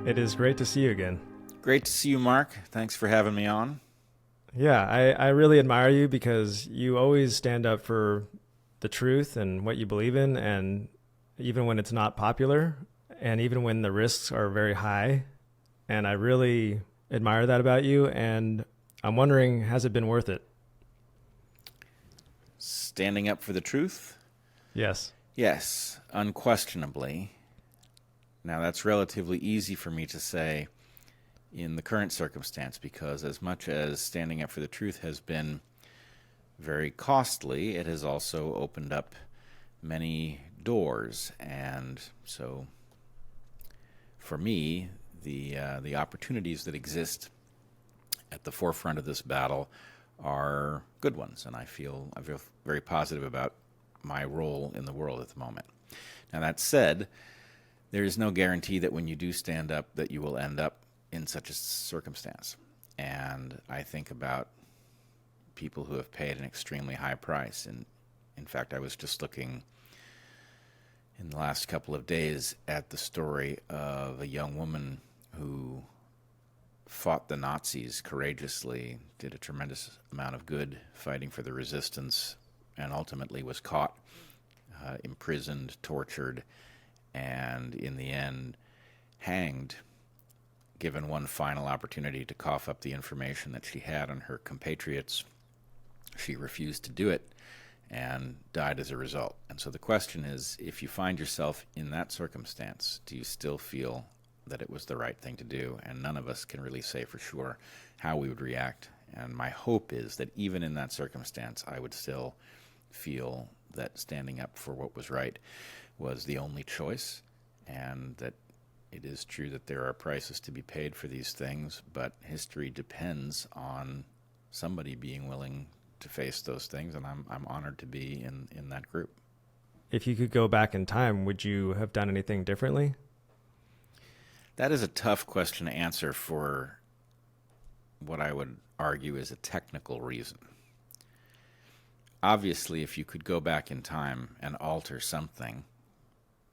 It is great to see you again. Great to see you, Mark. Thanks for having me on. Yeah, I really admire you because you always stand up for the truth and what you believe in, and even when it's not popular, and even when the risks are very high. And I really admire that about you, and I'm wondering, has it been worth it? Standing up for the truth? Yes. Yes, unquestionably. Now, that's relatively easy for me to say in the current circumstance because as much as standing up for the truth has been very costly, it has also opened up many doors. And so for me, the opportunities that exist at the forefront of this battle are good ones, and I feel very positive about my role in the world at the moment. Now, that said, there is no guarantee that when you do stand up that you will end up in such a circumstance. And I think about people who have paid an extremely high price. And in fact, I was just looking in the last couple of days at the story of a young woman who fought the Nazis courageously, did a tremendous amount of good fighting for the resistance, and ultimately was caught, imprisoned, tortured, and in the end hanged, given one final opportunity to cough up the information that she had on her compatriots. She refused to do it and died as a result. And so the question is, if you find yourself in that circumstance, do you still feel that it was the right thing to do? And none of us can really say for sure how we would react. And my hope is that even in that circumstance, I would still feel that standing up for what was right was the only choice, and that it is true that there are prices to be paid for these things, but history depends on somebody being willing to face those things, and I'm honored to be in that group. If you could go back in time, would you have done anything differently? That is a tough question to answer for what I would argue is a technical reason. Obviously, if you could go back in time and alter something,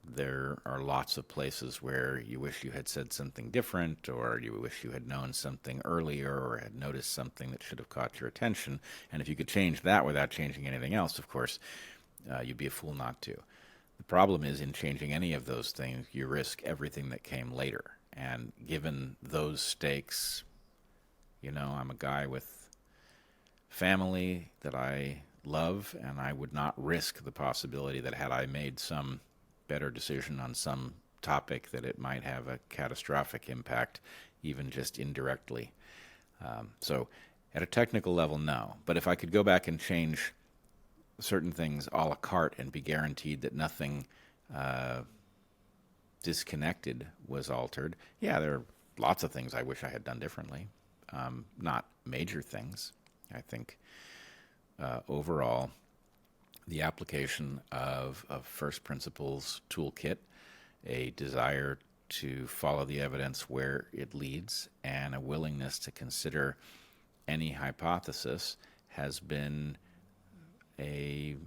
there are lots of places where you wish you had said something different, or you wish you had known something earlier, or had noticed something that should have caught your attention. And if you could change that without changing anything else, of course, you'd be a fool not to. The problem is, in changing any of those things, you risk everything that came later. And given those stakes, I'm a guy with family that I love, and I would not risk the possibility that had I made some better decision on some topic that it might have a catastrophic impact, even just indirectly. So at a technical level, no. But if I could go back and change certain things a la carte and be guaranteed that nothing disconnected was altered, yeah, there are lots of things I wish I had done differently. Not major things. I think overall, the application of a first principles toolkit, a desire to follow the evidence where it leads, and a willingness to consider any hypothesis has been an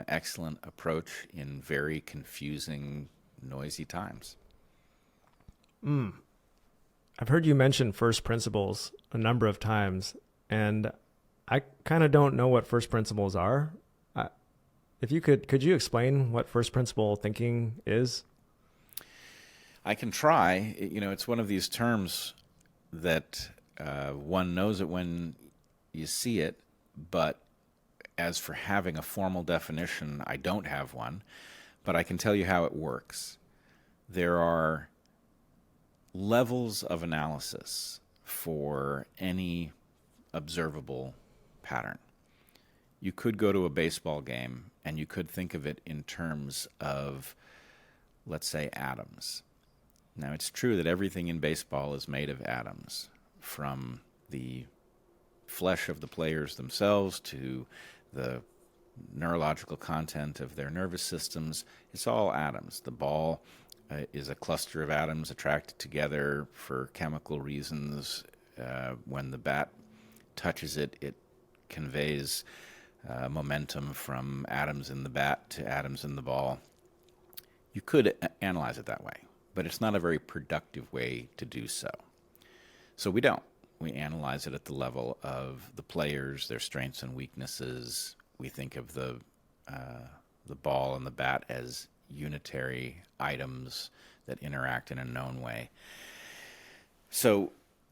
excellent approach in very confusing, noisy times. I've heard you mention first principles a number of times, and I kind of don't know what first principles are. If you could you explain what first principle thinking is? I can try. It's one of these terms that one knows it when you see it, but as for having a formal definition, I don't have one, but I can tell you how it works. There are levels of analysis for any observable pattern. You could go to a baseball game and you could think of it in terms of, let's say, atoms. Now, it's true that everything in baseball is made of atoms, from the flesh of the players themselves to the neurological content of their nervous systems. It's all atoms. The ball is a cluster of atoms attracted together for chemical reasons. When the bat touches it, it conveys momentum from atoms in the bat to atoms in the ball. You could analyze it that way. but it's not a very productive way to do so. So we don't. We analyze it at the level of the players, their strengths and weaknesses. We think of the ball and the bat as unitary items that interact in a known way. So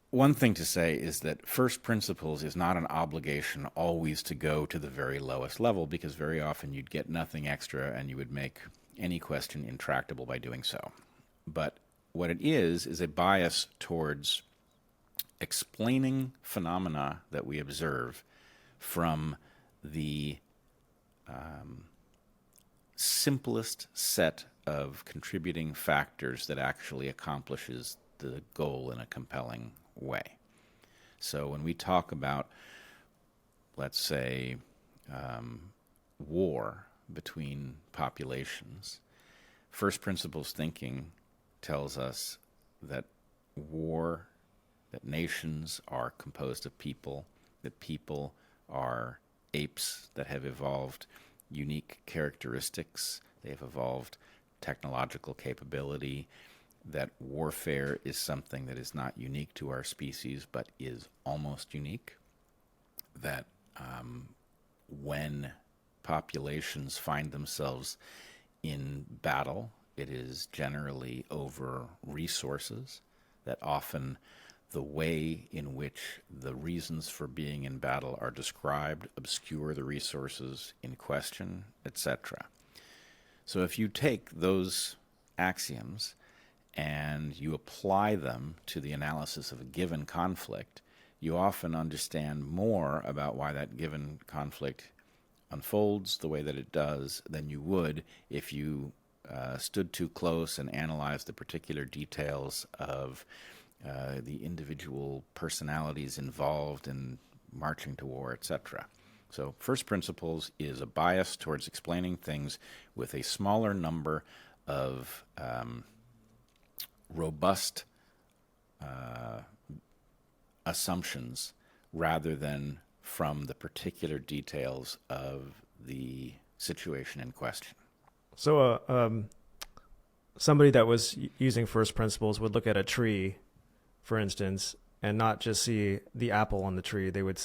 one thing to say is that first principles is not an obligation always to go to the very lowest level, because very often you'd get nothing extra and you would make any question intractable by doing so. But what it is a bias towards explaining phenomena that we observe from the simplest set of contributing factors that actually accomplishes the goal in a compelling way. So when we talk about, let's say, war between populations, first principles thinking tells us that war, that nations are composed of people, that people are apes that have evolved unique characteristics, they have evolved technological capability, that warfare is something that is not unique to our species but is almost unique, that when populations find themselves in battle, it is generally over resources, that often the way in which the reasons for being in battle are described obscure the resources in question, etc. So if you take those axioms and you apply them to the analysis of a given conflict, you often understand more about why that given conflict unfolds the way that it does than you would if you stood too close and analyzed the particular details of the individual personalities involved in marching to war, etc. So first principles is a bias towards explaining things with a smaller number of robust assumptions rather than from the particular details of the situation in question. So somebody that was using first principles would look at a tree, for instance, and not just see the apple on the tree. They would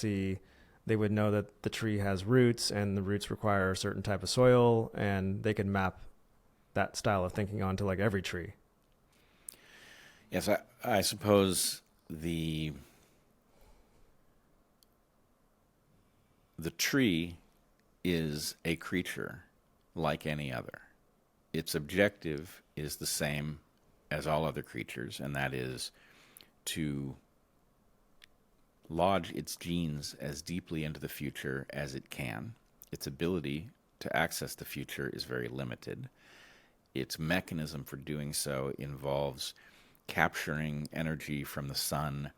know that the tree has roots and the roots require a certain type of soil, and they could map that style of thinking onto like every tree. Yes, I suppose the tree is a creature like any other. Its objective is the same as all other creatures, and that is to lodge its genes as deeply into the future as it can. Its ability to access the future is very limited. Its mechanism for doing so involves capturing energy from the sun,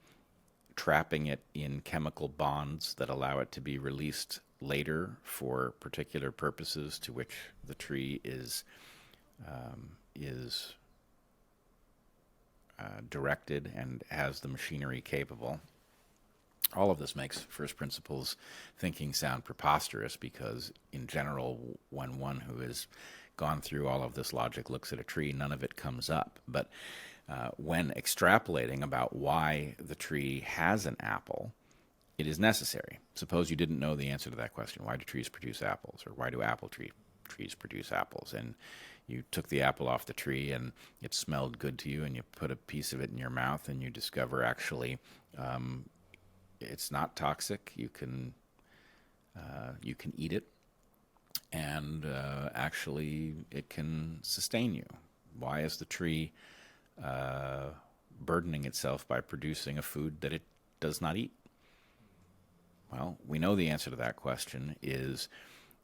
trapping it in chemical bonds that allow it to be released later for particular purposes to which the tree is directed and has the machinery capable. All of this makes first principles thinking sound preposterous, because in general, when one who has gone through all of this logic looks at a tree, none of it comes up. But when extrapolating about why the tree has an apple, it is necessary. Suppose you didn't know the answer to that question. Why do trees produce apples? Or why do trees produce apples? And you took the apple off the tree and it smelled good to you, and you put a piece of it in your mouth and you discover actually it's not toxic. You can eat it, and actually it can sustain you. Why is the tree burdening itself by producing a food that it does not eat? Well, we know the answer to that question is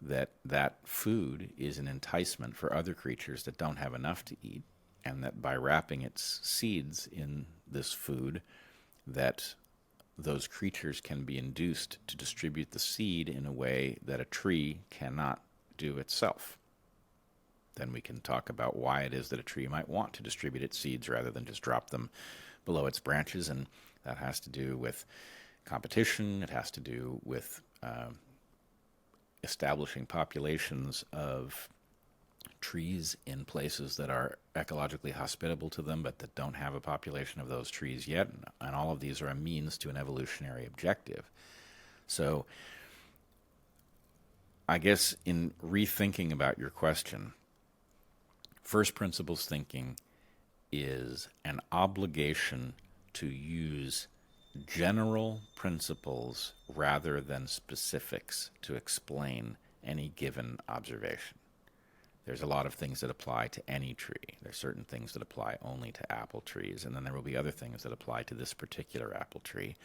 that food is an enticement for other creatures that don't have enough to eat, and that by wrapping its seeds in this food, that those creatures can be induced to distribute the seed in a way that a tree cannot do itself. Then we can talk about why it is that a tree might want to distribute its seeds rather than just drop them below its branches, and that has to do with competition. It has to do with establishing populations of trees in places that are ecologically hospitable to them, but that don't have a population of those trees yet. And all of these are a means to an evolutionary objective. So I guess in rethinking about your question, first principles thinking is an obligation to use general principles rather than specifics to explain any given observation. There's a lot of things that apply to any tree. There's certain things that apply only to apple trees, and then there will be other things that apply to this particular apple tree.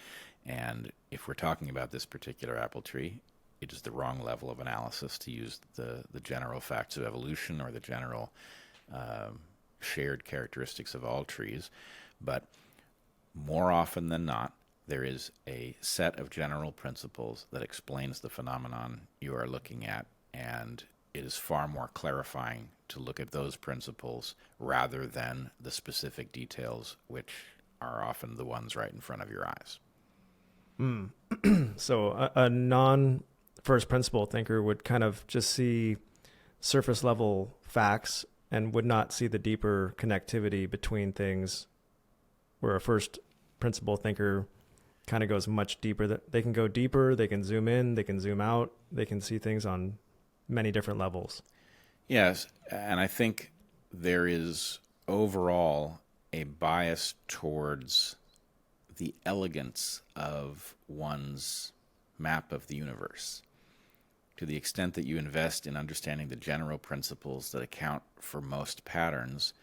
And if we're talking about this particular apple tree, it is the wrong level of analysis to use the general facts of evolution or the general shared characteristics of all trees. But more often than not, there is a set of general principles that explains the phenomenon you are looking at, and it is far more clarifying to look at those principles rather than the specific details, which are often the ones right in front of your eyes. So a non-first principle thinker would kind of just see surface level facts and would not see the deeper connectivity between things, where a first principle thinker kind of goes much deeper. They can go deeper, they can zoom in, they can zoom out, they can see things on many different levels. Yes, and I think there is overall a bias towards the elegance of one's map of the universe. To the extent that you invest in understanding the general principles that account for most patterns,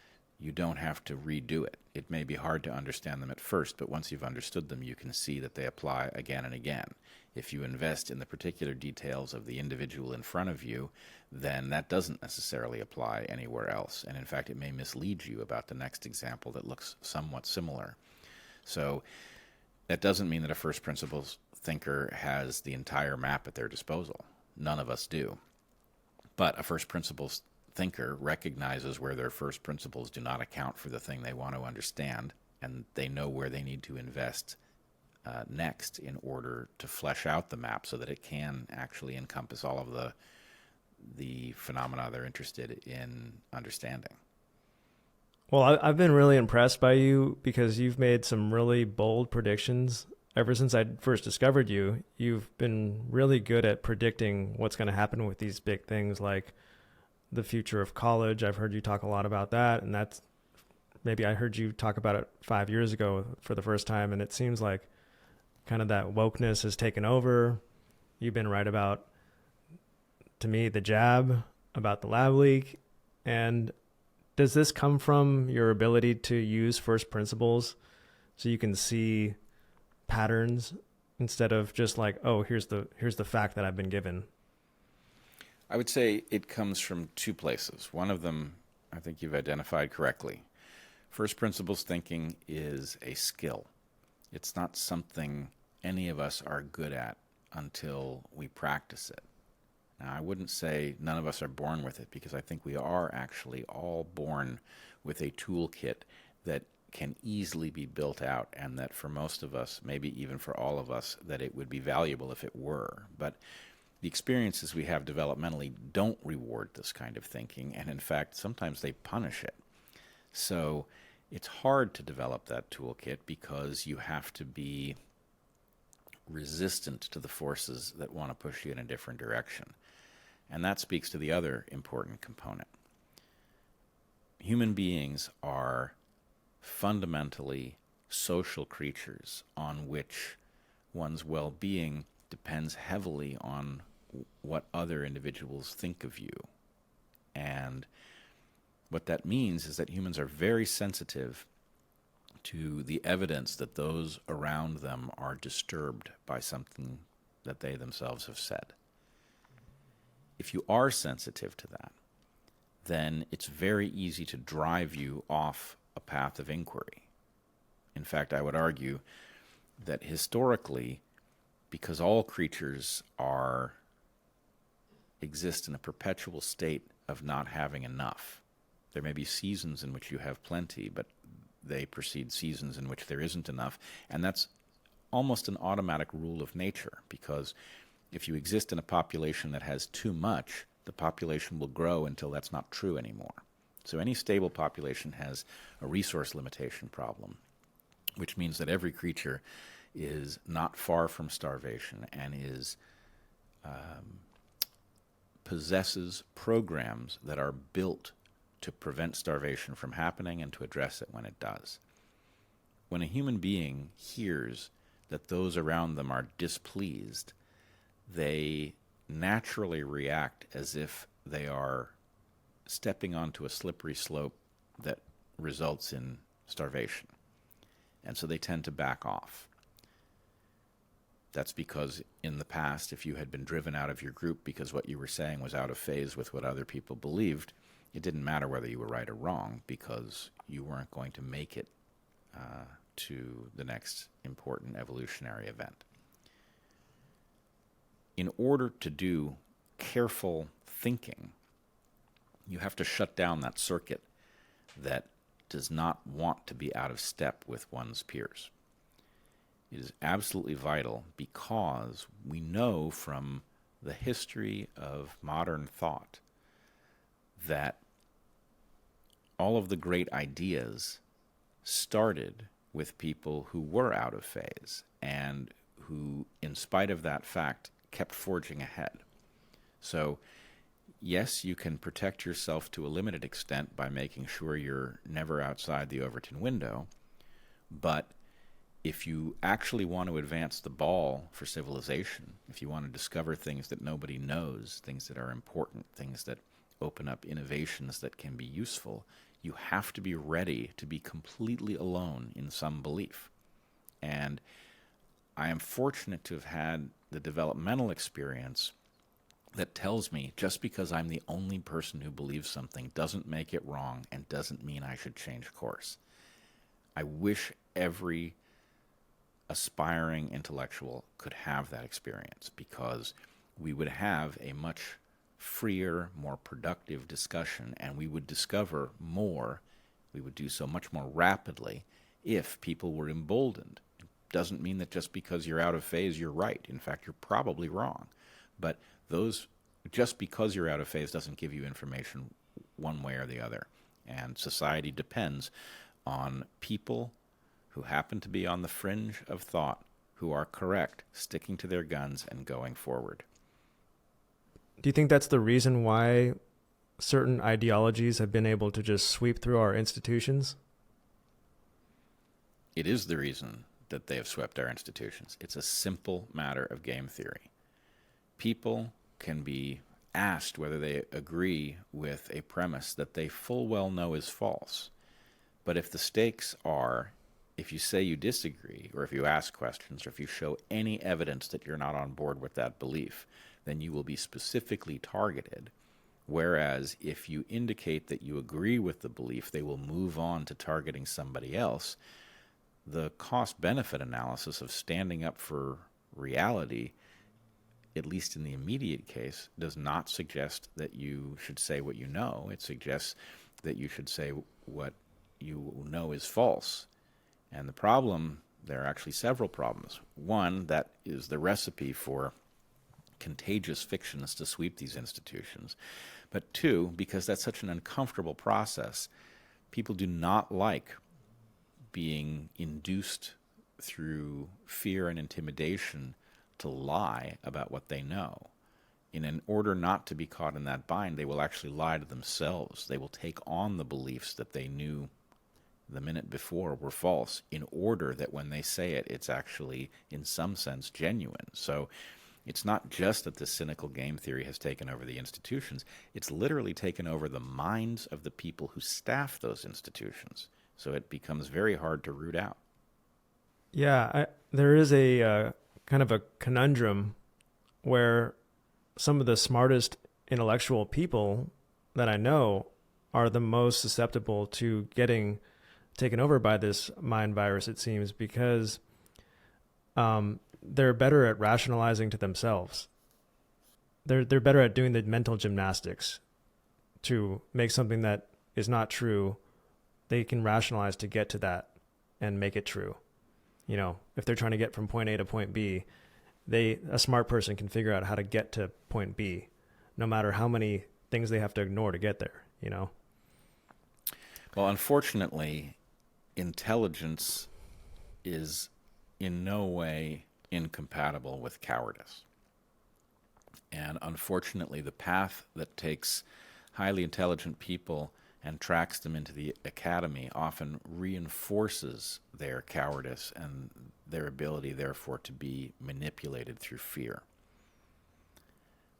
you don't have to redo it. It may be hard to understand them at first, but once you've understood them, you can see that they apply again and again. If you invest in the particular details of the individual in front of you, then that doesn't necessarily apply anywhere else. And in fact, it may mislead you about the next example that looks somewhat similar. So that doesn't mean that a first principles thinker has the entire map at their disposal. None of us do. But a first principles thinker recognizes where their first principles do not account for the thing they want to understand, and they know where they need to invest next in order to flesh out the map so that it can actually encompass all of the phenomena they're interested in understanding. Well, I've been really impressed by you because you've made some really bold predictions. Ever since I first discovered you, you've been really good at predicting what's going to happen with these big things like the future of college. I've heard you talk a lot about that, and that's maybe I heard you talk about it 5 years ago for the first time, and it seems like kind of that wokeness has taken over. You've been right about, to me, the jab, about the lab leak. And does this come from your ability to use first principles so you can see patterns instead of just like, oh, here's the fact that I've been given? I would say it comes from two places. One of them, I think you've identified correctly. First principles thinking is a skill. It's not something any of us are good at until we practice it. Now, I wouldn't say none of us are born with it, because I think we are actually all born with a toolkit that can easily be built out, and that for most of us, maybe even for all of us, that it would be valuable if it were. But the experiences we have developmentally don't reward this kind of thinking, and in fact, sometimes they punish it. So it's hard to develop that toolkit because you have to be resistant to the forces that want to push you in a different direction. And that speaks to the other important component. Human beings are fundamentally social creatures on which one's well-being depends heavily on what other individuals think of you. And what that means is that humans are very sensitive to the evidence that those around them are disturbed by something that they themselves have said. If you are sensitive to that, then it's very easy to drive you off a path of inquiry. In fact, I would argue that historically, because all creatures exist in a perpetual state of not having enough. There may be seasons in which you have plenty, but they precede seasons in which there isn't enough. And that's almost an automatic rule of nature, because if you exist in a population that has too much, the population will grow until that's not true anymore. So any stable population has a resource limitation problem, which means that every creature is not far from starvation and possesses programs that are built to prevent starvation from happening and to address it when it does. When a human being hears that those around them are displeased, they naturally react as if they are stepping onto a slippery slope that results in starvation. And so they tend to back off. That's because in the past, if you had been driven out of your group because what you were saying was out of phase with what other people believed, it didn't matter whether you were right or wrong because you weren't going to make it to the next important evolutionary event. In order to do careful thinking, you have to shut down that circuit that does not want to be out of step with one's peers. It is absolutely vital because we know from the history of modern thought that all of the great ideas started with people who were out of phase and who, in spite of that fact, kept forging ahead. So, yes, you can protect yourself to a limited extent by making sure you're never outside the Overton window, but if you actually want to advance the ball for civilization, if you want to discover things that nobody knows, things that are important, things that open up innovations that can be useful, you have to be ready to be completely alone in some belief. And I am fortunate to have had the developmental experience that tells me just because I'm the only person who believes something doesn't make it wrong and doesn't mean I should change course. I wish every aspiring intellectual could have that experience because we would have a much freer, more productive discussion, and we would discover more, we would do so much more rapidly if people were emboldened. It doesn't mean that just because you're out of phase, you're right. In fact, you're probably wrong. But just because you're out of phase doesn't give you information one way or the other. And society depends on people who happen to be on the fringe of thought, who are correct, sticking to their guns and going forward. Do you think that's the reason why certain ideologies have been able to just sweep through our institutions? It is the reason that they have swept our institutions. It's a simple matter of game theory. People can be asked whether they agree with a premise that they full well know is false. But if the stakes are, if you say you disagree, or if you ask questions, or if you show any evidence that you're not on board with that belief, then you will be specifically targeted. Whereas if you indicate that you agree with the belief, they will move on to targeting somebody else. The cost-benefit analysis of standing up for reality, at least in the immediate case, does not suggest that you should say what you know. It suggests that you should say what you know is false. And the problem, there are actually several problems. One, that is the recipe for contagious fictions to sweep these institutions. But two, because that's such an uncomfortable process, people do not like being induced through fear and intimidation to lie about what they know. In order not to be caught in that bind, they will actually lie to themselves. They will take on the beliefs that they knew the minute before were false in order that when they say it, it's actually, in some sense, genuine. So it's not just that this cynical game theory has taken over the institutions. It's literally taken over the minds of the people who staff those institutions. So it becomes very hard to root out. Yeah, there is a kind of a conundrum where some of the smartest intellectual people that I know are the most susceptible to getting taken over by this mind virus, it seems, because they're better at rationalizing to themselves. They're better at doing the mental gymnastics to make something that is not true. They can rationalize to get to that and make it true. You know, if they're trying to get from point A to point B, a smart person can figure out how to get to point B, no matter how many things they have to ignore to get there, you know? Well, unfortunately, intelligence is in no way incompatible with cowardice. And unfortunately, the path that takes highly intelligent people and tracks them into the academy often reinforces their cowardice and their ability, therefore, to be manipulated through fear.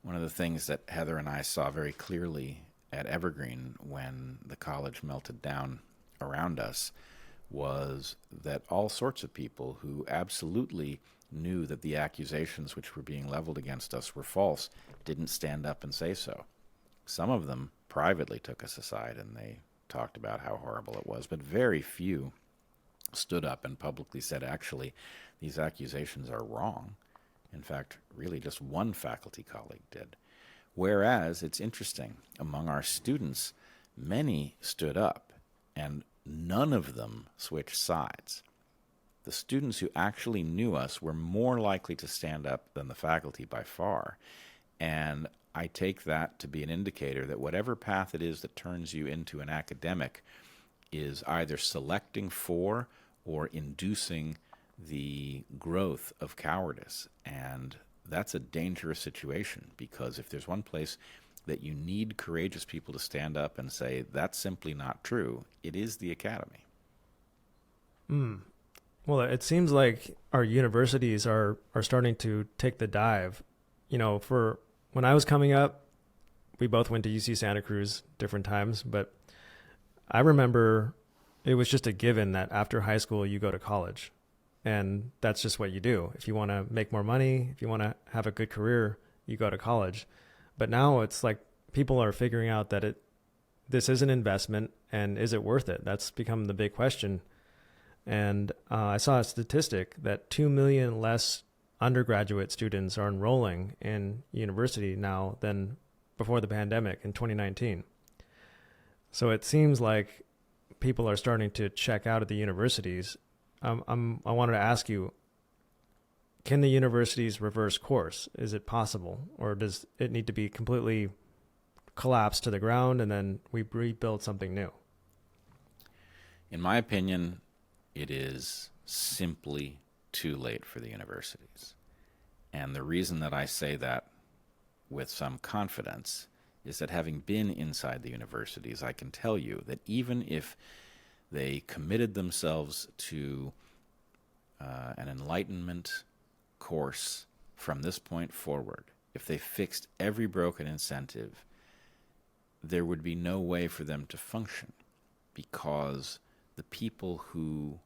One of the things that Heather and I saw very clearly at Evergreen when the college melted down around us was that all sorts of people who absolutely knew that the accusations which were being leveled against us were false didn't stand up and say so. Some of them privately took us aside and they talked about how horrible it was, but very few stood up and publicly said, actually, these accusations are wrong. In fact, really just one faculty colleague did. Whereas, it's interesting, among our students, many stood up and none of them switched sides. The students who actually knew us were more likely to stand up than the faculty by far. And I take that to be an indicator that whatever path it is that turns you into an academic is either selecting for or inducing the growth of cowardice. And that's a dangerous situation, because if there's one place that you need courageous people to stand up and say, that's simply not true, it is the academy. Well, it seems like our universities are starting to take the dive. You know, for when I was coming up, we both went to UC Santa Cruz different times, but I remember it was just a given that after high school you go to college, and that's just what you do. If you want to make more money, if you want to have a good career, you go to college. But now it's like people are figuring out that this is an investment, and is it worth it? That's become the big question. And I saw a statistic that 2 million less undergraduate students are enrolling in university now than before the pandemic in 2019. So it seems like people are starting to check out of the universities. I wanted to ask you, can the universities reverse course? Is it possible? Or does it need to be completely collapsed to the ground and then we rebuild something new? In my opinion, it is simply too late for the universities. And the reason that I say that with some confidence is that having been inside the universities, I can tell you that even if they committed themselves to an enlightenment course from this point forward, if they fixed every broken incentive, there would be no way for them to function, because the people who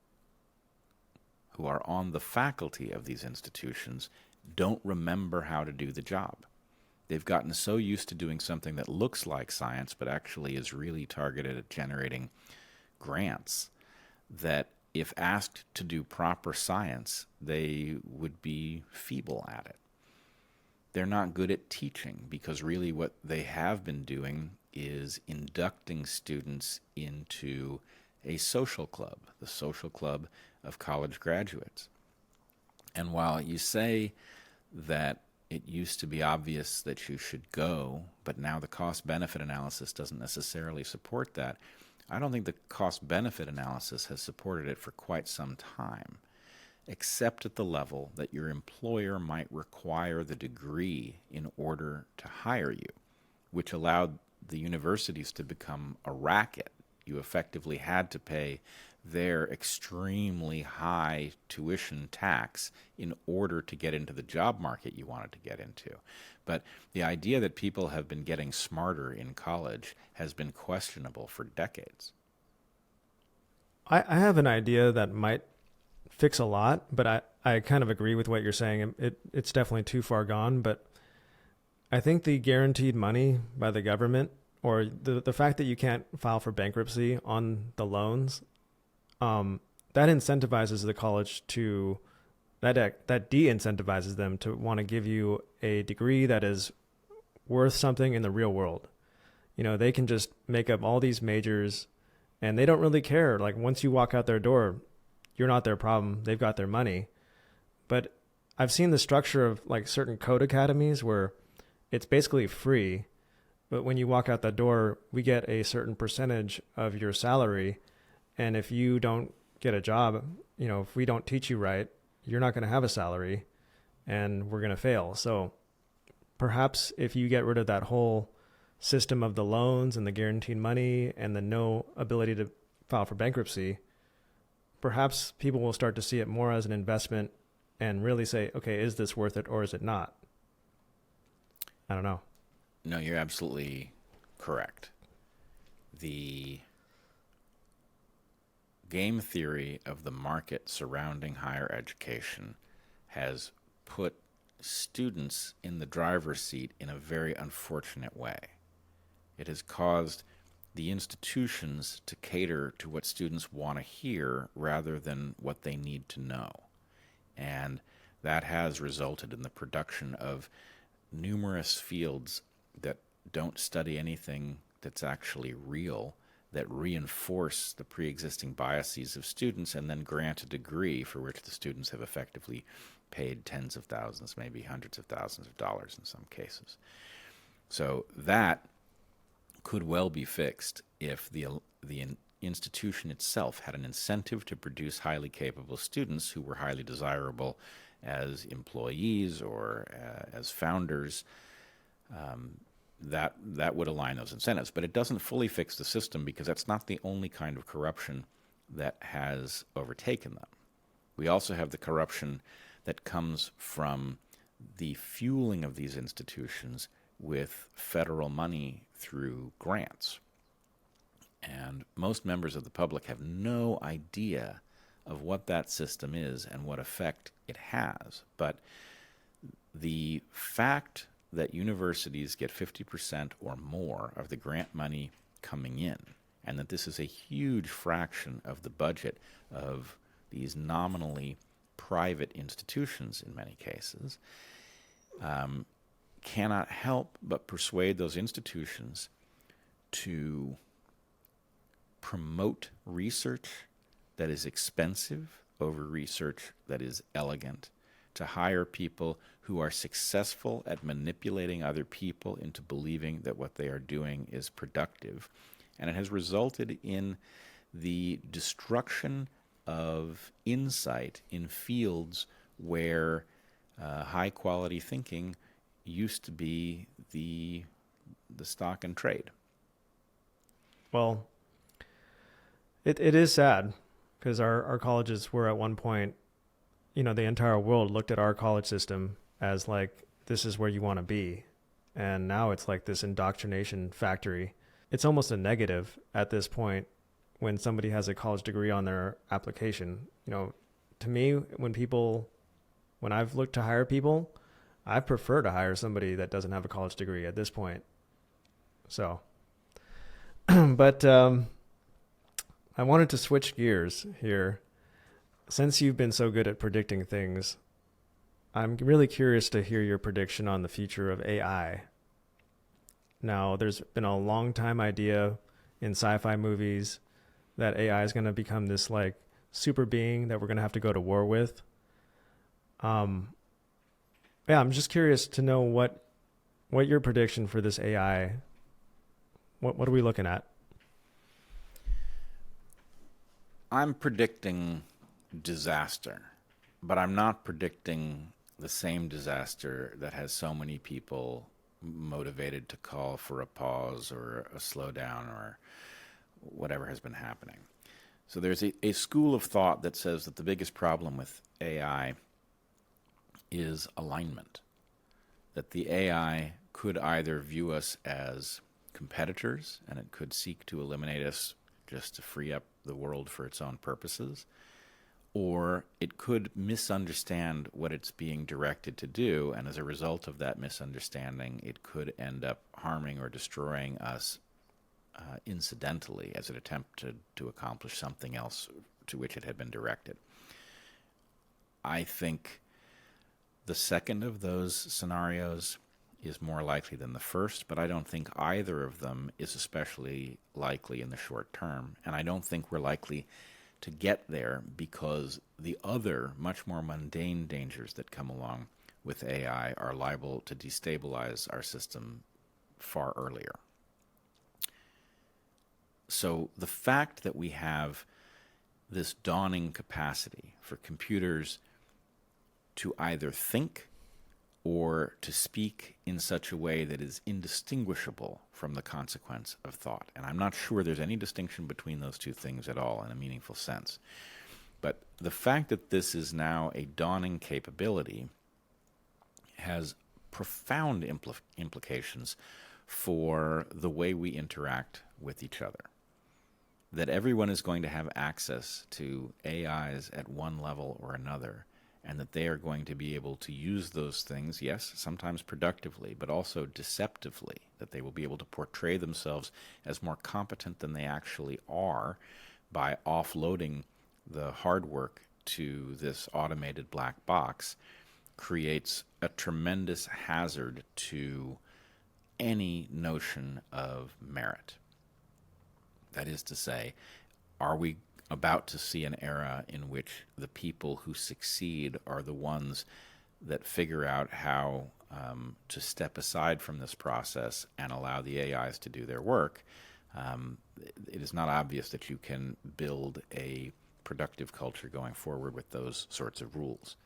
are on the faculty of these institutions don't remember how to do the job. They've gotten so used to doing something that looks like science but actually is really targeted at generating grants that if asked to do proper science, they would be feeble at it. They're not good at teaching, because really what they have been doing is inducting students into a social club, the social club of college graduates. And while you say that it used to be obvious that you should go, but now the cost-benefit analysis doesn't necessarily support that, I don't think the cost-benefit analysis has supported it for quite some time, except at the level that your employer might require the degree in order to hire you, which allowed the universities to become a racket. You effectively had to pay their extremely high tuition tax in order to get into the job market you wanted to get into. But the idea that people have been getting smarter in college has been questionable for decades. I have an idea that might fix a lot, but I kind of agree with what you're saying. It's definitely too far gone, but I think the guaranteed money by the government, or the fact that you can't file for bankruptcy on the loans, that incentivizes the college to, that de-incentivizes them to want to give you a degree that is worth something in the real world. You know, they can just make up all these majors and they don't really care. Like once you walk out their door, you're not their problem. They've got their money. But I've seen the structure of like certain code academies where it's basically free. But when you walk out the door, we get a certain percentage of your salary. And if you don't get a job, if we don't teach you right, you're not going to have a salary and we're going to fail. So perhaps if you get rid of that whole system of the loans and the guaranteed money and the no ability to file for bankruptcy, perhaps people will start to see it more as an investment and really say, okay, is this worth it or is it not? I don't know. No, you're absolutely correct. The game theory of the market surrounding higher education has put students in the driver's seat in a very unfortunate way. It has caused the institutions to cater to what students want to hear rather than what they need to know. And that has resulted in the production of numerous fields that don't study anything that's actually real, that reinforce the pre-existing biases of students and then grant a degree for which the students have effectively paid tens of thousands, maybe hundreds of thousands of dollars in some cases. So that could well be fixed if the institution itself had an incentive to produce highly capable students who were highly desirable as employees or as founders. That would align those incentives. But it doesn't fully fix the system because that's not the only kind of corruption that has overtaken them. We also have the corruption that comes from the fueling of these institutions with federal money through grants. And most members of the public have no idea of what that system is and what effect it has. But the fact that universities get 50% or more of the grant money coming in, and that this is a huge fraction of the budget of these nominally private institutions in many cases, cannot help but persuade those institutions to promote research that is expensive over research that is elegant, to hire people who are successful at manipulating other people into believing that what they are doing is productive. And it has resulted in the destruction of insight in fields where high-quality thinking used to be the stock and trade. Well, it is sad because our colleges were at one point, the entire world looked at our college system as like, this is where you want to be. And now it's like this indoctrination factory. It's almost a negative at this point when somebody has a college degree on their application. To me, when I've looked to hire people, I prefer to hire somebody that doesn't have a college degree at this point. So, but I wanted to switch gears here. Since you've been so good at predicting things, I'm really curious to hear your prediction on the future of AI. Now, there's been a long time idea in sci-fi movies that AI is going to become this like super being that we're going to have to go to war with. I'm just curious to know what your prediction for this AI. What are we looking at? I'm predicting disaster, but I'm not predicting the same disaster that has so many people motivated to call for a pause or a slowdown or whatever has been happening. So there's a school of thought that says that the biggest problem with AI is alignment, that the AI could either view us as competitors and it could seek to eliminate us just to free up the world for its own purposes, or it could misunderstand what it's being directed to do, and as a result of that misunderstanding, it could end up harming or destroying us incidentally as it attempted to accomplish something else to which it had been directed. I think the second of those scenarios is more likely than the first, but I don't think either of them is especially likely in the short term, and I don't think we're likely to get there because the other, much more mundane dangers that come along with AI are liable to destabilize our system far earlier. So the fact that we have this dawning capacity for computers to either think or to speak in such a way that is indistinguishable from the consequence of thought. And I'm not sure there's any distinction between those two things at all in a meaningful sense. But the fact that this is now a dawning capability has profound implications for the way we interact with each other. That everyone is going to have access to AIs at one level or another, and that they are going to be able to use those things, yes, sometimes productively, but also deceptively, that they will be able to portray themselves as more competent than they actually are by offloading the hard work to this automated black box, creates a tremendous hazard to any notion of merit. That is to say, are we about to see an era in which the people who succeed are the ones that figure out how to step aside from this process and allow the AIs to do their work? It is not obvious that you can build a productive culture going forward with those sorts of rules.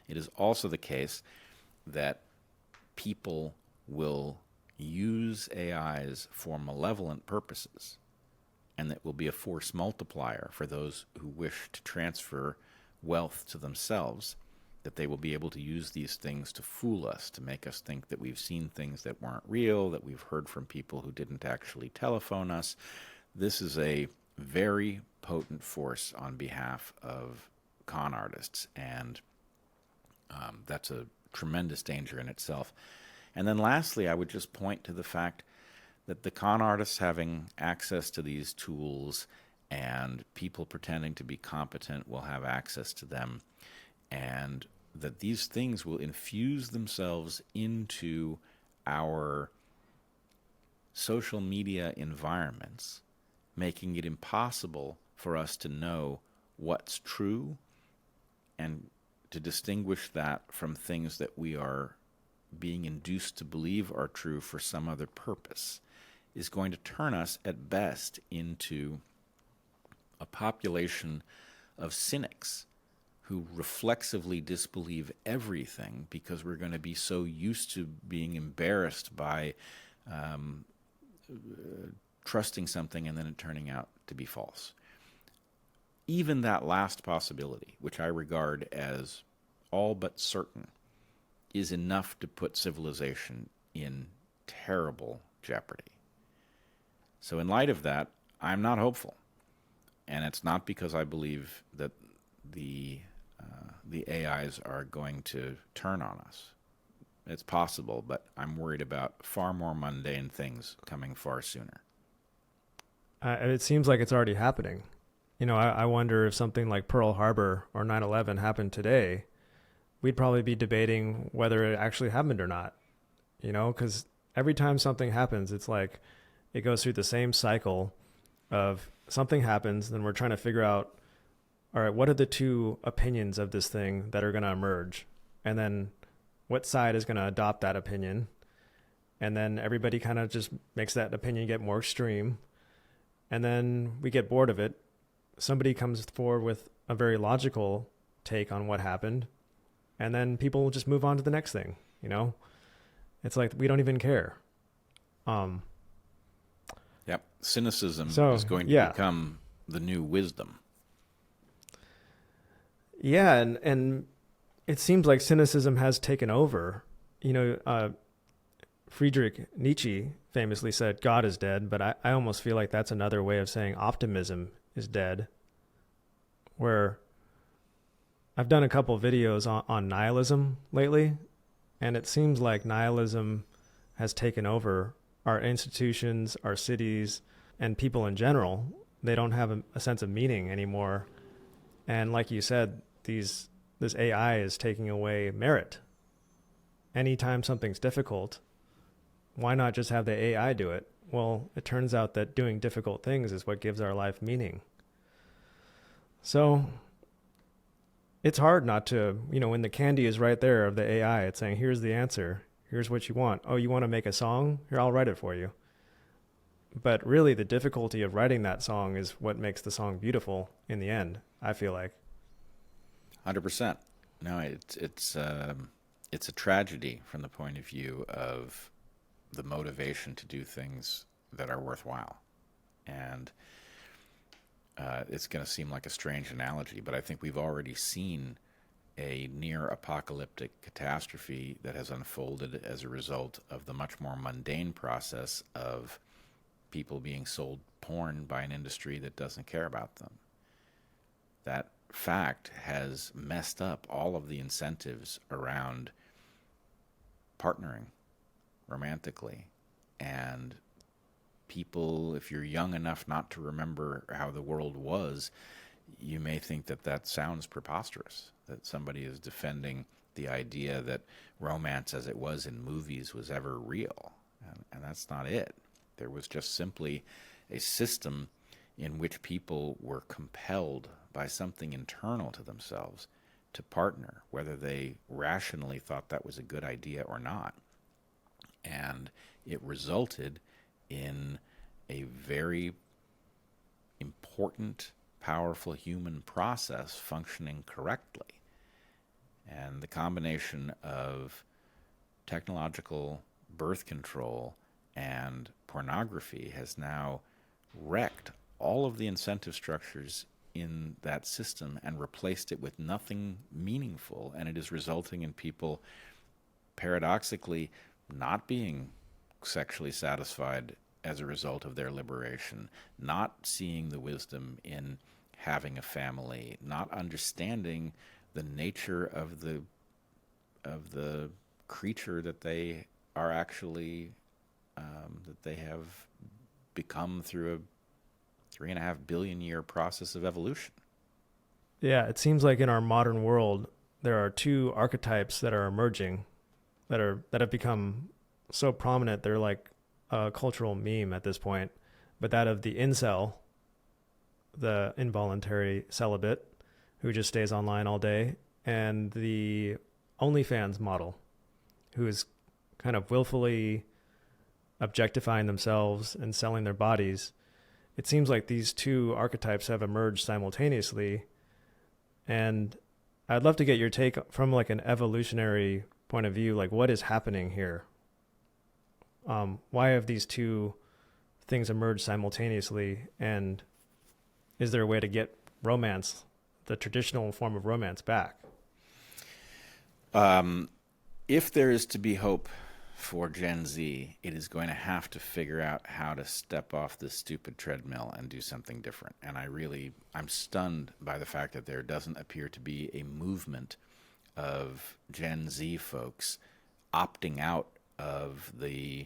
It is also the case that people will use AIs for malevolent purposes, and that will be a force multiplier for those who wish to transfer wealth to themselves, that they will be able to use these things to fool us, to make us think that we've seen things that weren't real, that we've heard from people who didn't actually telephone us. This is a very potent force on behalf of con artists, and that's a tremendous danger in itself. And then lastly, I would just point to the fact that the con artists having access to these tools and people pretending to be competent will have access to them, and that these things will infuse themselves into our social media environments, making it impossible for us to know what's true and to distinguish that from things that we are being induced to believe are true for some other purpose, is going to turn us at best into a population of cynics who reflexively disbelieve everything because we're going to be so used to being embarrassed by trusting something and then it turning out to be false. Even that last possibility, which I regard as all but certain, is enough to put civilization in terrible jeopardy. So in light of that, I'm not hopeful. And it's not because I believe that the AIs are going to turn on us. It's possible, but I'm worried about far more mundane things coming far sooner. It seems like it's already happening. You know, I wonder if something like Pearl Harbor or 9/11 happened today, we'd probably be debating whether it actually happened or not. You know, because every time something happens, it's like it goes through the same cycle of something happens, then we're trying to figure out, all right, what are the two opinions of this thing that are going to emerge? And then what side is going to adopt that opinion? And then everybody kind of just makes that opinion get more extreme. And then we get bored of it. Somebody comes forward with a very logical take on what happened. And then people will just move on to the next thing, you know? It's like we don't even care. Yep. Cynicism is going to become the new wisdom. Yeah, and it seems like cynicism has taken over. You know, Friedrich Nietzsche famously said, God is dead, but I almost feel like that's another way of saying optimism is dead. Where I've done a couple videos on nihilism lately, and it seems like nihilism has taken over our institutions, our cities, and people in general. They don't have a sense of meaning anymore. And like you said, this AI is taking away merit. Anytime something's difficult, why not just have the AI do it? Well, it turns out that doing difficult things is what gives our life meaning. So it's hard not to, when the candy is right there of the AI, it's saying, here's the answer. Here's what you want. Oh, you want to make a song? Here, I'll write it for you. But really, the difficulty of writing that song is what makes the song beautiful in the end, I feel like. 100%. No, it's a tragedy from the point of view of the motivation to do things that are worthwhile. And it's going to seem like a strange analogy, but I think we've already seen a near apocalyptic catastrophe that has unfolded as a result of the much more mundane process of people being sold porn by an industry that doesn't care about them. That fact has messed up all of the incentives around partnering romantically. And people, if you're young enough not to remember how the world was, you may think that that sounds preposterous, that somebody is defending the idea that romance as it was in movies was ever real. And that's not it. There was just simply a system in which people were compelled by something internal to themselves to partner, whether they rationally thought that was a good idea or not. And it resulted in a very important, powerful human process functioning correctly. And the combination of technological birth control and pornography has now wrecked all of the incentive structures in that system and replaced it with nothing meaningful. And it is resulting in people paradoxically not being sexually satisfied as a result of their liberation, not seeing the wisdom in having a family, not understanding the nature of the creature that they are actually that they have become through a 3.5 billion year process of evolution. Yeah, it seems like in our modern world, there are two archetypes that are emerging that have become so prominent they're like a cultural meme at this point. But that of the incel, the involuntary celibate who just stays online all day, and the OnlyFans model who is kind of willfully objectifying themselves and selling their bodies. It seems like these two archetypes have emerged simultaneously. And I'd love to get your take from like an evolutionary point of view, like what is happening here? Why have these two things emerged simultaneously? And is there a way to get romance, the traditional form of romance, back? If there is to be hope for Gen Z, it is going to have to figure out how to step off this stupid treadmill and do something different. And I'm stunned by the fact that there doesn't appear to be a movement of Gen Z folks opting out of the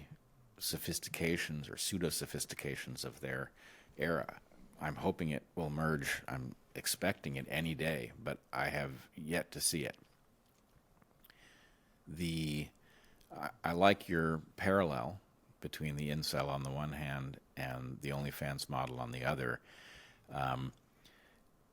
sophistications or pseudo-sophistications of their era. I'm hoping it will emerge. I'm expecting it any day, but I have yet to see it. I like your parallel between the incel on the one hand and the OnlyFans model on the other.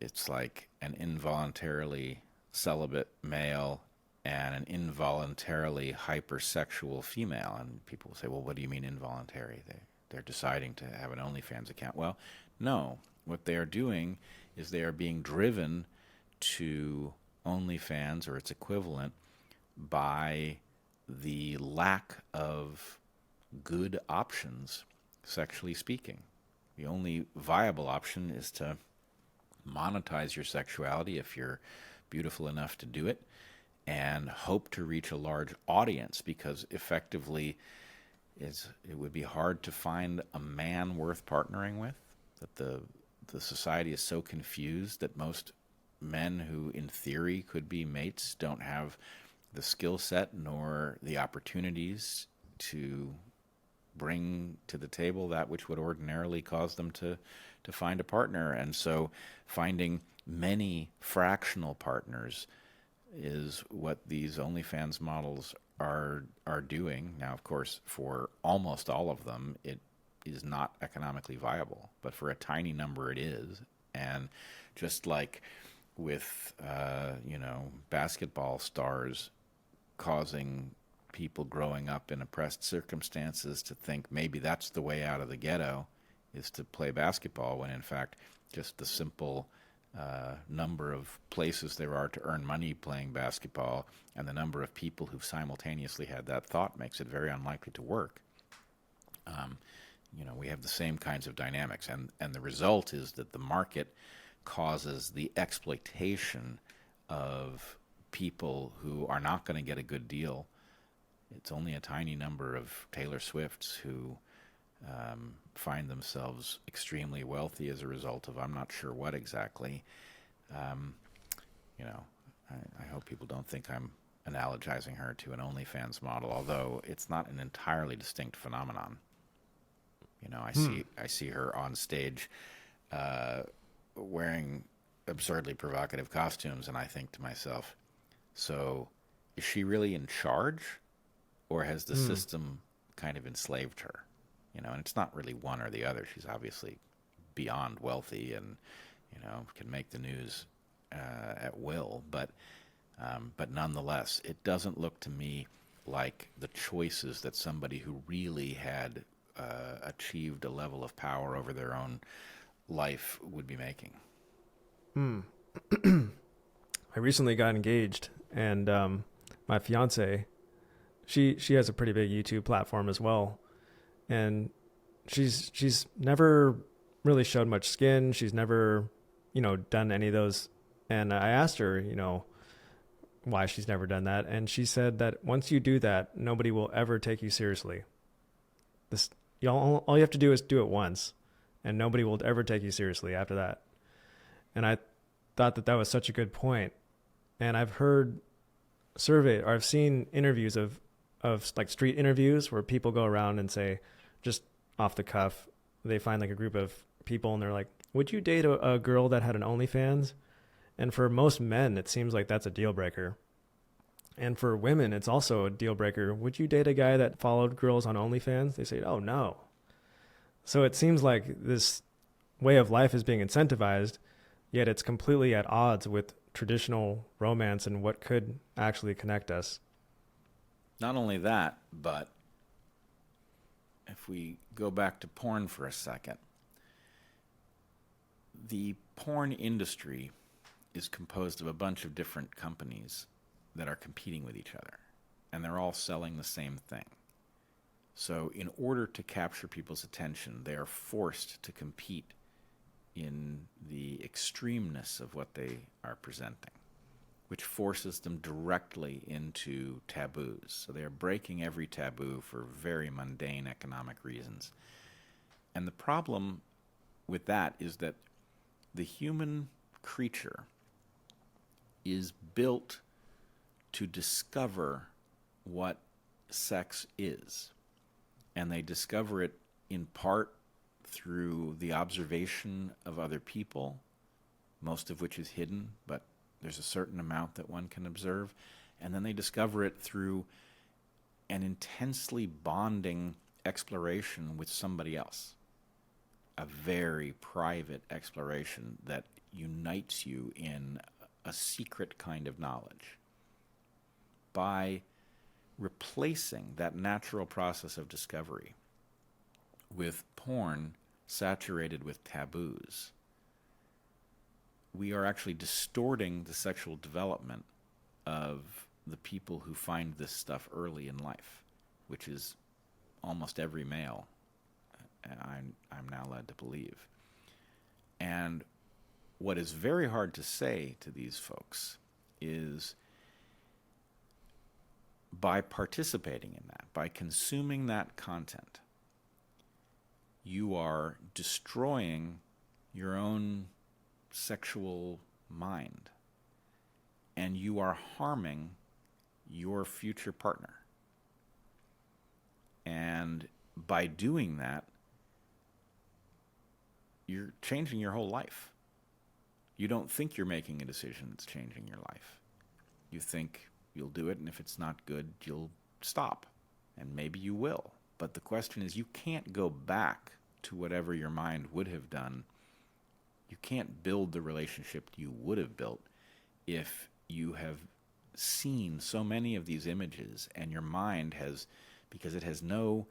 It's like an involuntarily celibate male and an involuntarily hypersexual female. And people say, well, what do you mean involuntary? They're deciding to have an OnlyFans account. Well, no. What they are doing is they are being driven to OnlyFans or its equivalent by the lack of good options, sexually speaking. The only viable option is to monetize your sexuality if you're beautiful enough to do it and hope to reach a large audience, because effectively it would be hard to find a man worth partnering with. That the society is so confused that most men who in theory could be mates don't have the skill set nor the opportunities to bring to the table that which would ordinarily cause them to find a partner. And so finding many fractional partners is what these OnlyFans models are doing. Now, of course, for almost all of them, it is not economically viable, but for a tiny number it is. And just like with, basketball stars causing people growing up in oppressed circumstances to think maybe that's the way out of the ghetto is to play basketball, when in fact just the simple number of places there are to earn money playing basketball and the number of people who've simultaneously had that thought makes it very unlikely to work. We have the same kinds of dynamics, and the result is that the market causes the exploitation of people who are not going to get a good deal. It's only a tiny number of Taylor Swifts who find themselves extremely wealthy as a result of I'm not sure what exactly. I hope people don't think I'm analogizing her to an OnlyFans model, although it's not an entirely distinct phenomenon. I see her on stage wearing absurdly provocative costumes, and I think to myself, so is she really in charge, or has the system kind of enslaved her? And it's not really one or the other. She's obviously beyond wealthy and, can make the news at will. But nonetheless, it doesn't look to me like the choices that somebody who really had achieved a level of power over their own life would be making. I recently got engaged, and my fiance, she has a pretty big YouTube platform as well, and she's never really showed much skin. She's never, done any of those. And I asked her, why she's never done that, and she said that once you do that, nobody will ever take you seriously. All you have to do is do it once, and nobody will ever take you seriously after that. And I thought that was such a good point. And I've I've seen interviews of like street interviews where people go around and say, just off the cuff, they find like a group of people and they're like, would you date a girl that had an OnlyFans? And for most men, it seems like that's a deal breaker. And for women, it's also a deal breaker. Would you date a guy that followed girls on OnlyFans? They say, oh, no. So it seems like this way of life is being incentivized, yet it's completely at odds with traditional romance and what could actually connect us. Not only that, but if we go back to porn for a second, the porn industry is composed of a bunch of different companies that are competing with each other, and they're all selling the same thing. So in order to capture people's attention, they are forced to compete in the extremeness of what they are presenting, which forces them directly into taboos. So they are breaking every taboo for very mundane economic reasons. And the problem with that is that the human creature is built to discover what sex is. And they discover it in part through the observation of other people, most of which is hidden, but there's a certain amount that one can observe. And then they discover it through an intensely bonding exploration with somebody else, a very private exploration that unites you in a secret kind of knowledge. By replacing that natural process of discovery with porn saturated with taboos, we are actually distorting the sexual development of the people who find this stuff early in life, which is almost every male, I'm now led to believe. And what is very hard to say to these folks is, by participating in that, by consuming that content, you are destroying your own sexual mind, and you are harming your future partner. And by doing that, you're changing your whole life. You don't think you're making a decision that's changing your life. You think you'll do it, and if it's not good, you'll stop. And maybe you will. But the question is, you can't go back to whatever your mind would have done You can't build the relationship you would have built if you have seen so many of these images, and your mind has, because it has no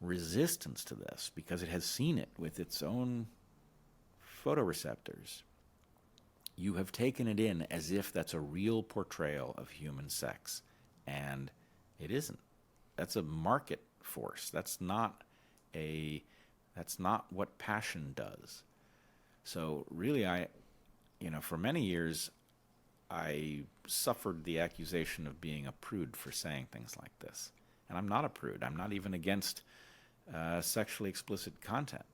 resistance to this, because it has seen it with its own photoreceptors, you have taken it in as if that's a real portrayal of human sex. And it isn't. That's a market force. That's not what passion does. So really, for many years, I suffered the accusation of being a prude for saying things like this. And I'm not a prude. I'm not even against sexually explicit content.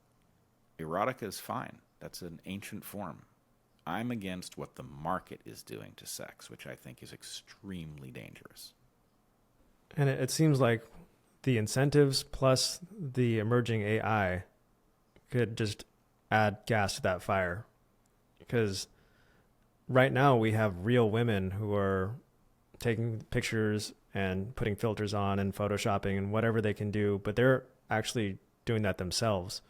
Erotica is fine. That's an ancient form. I'm against what the market is doing to sex, which I think is extremely dangerous. And it seems like the incentives plus the emerging AI could just add gas to that fire. Because right now we have real women who are taking pictures and putting filters on and photoshopping and whatever they can do, but they're actually doing that themselves.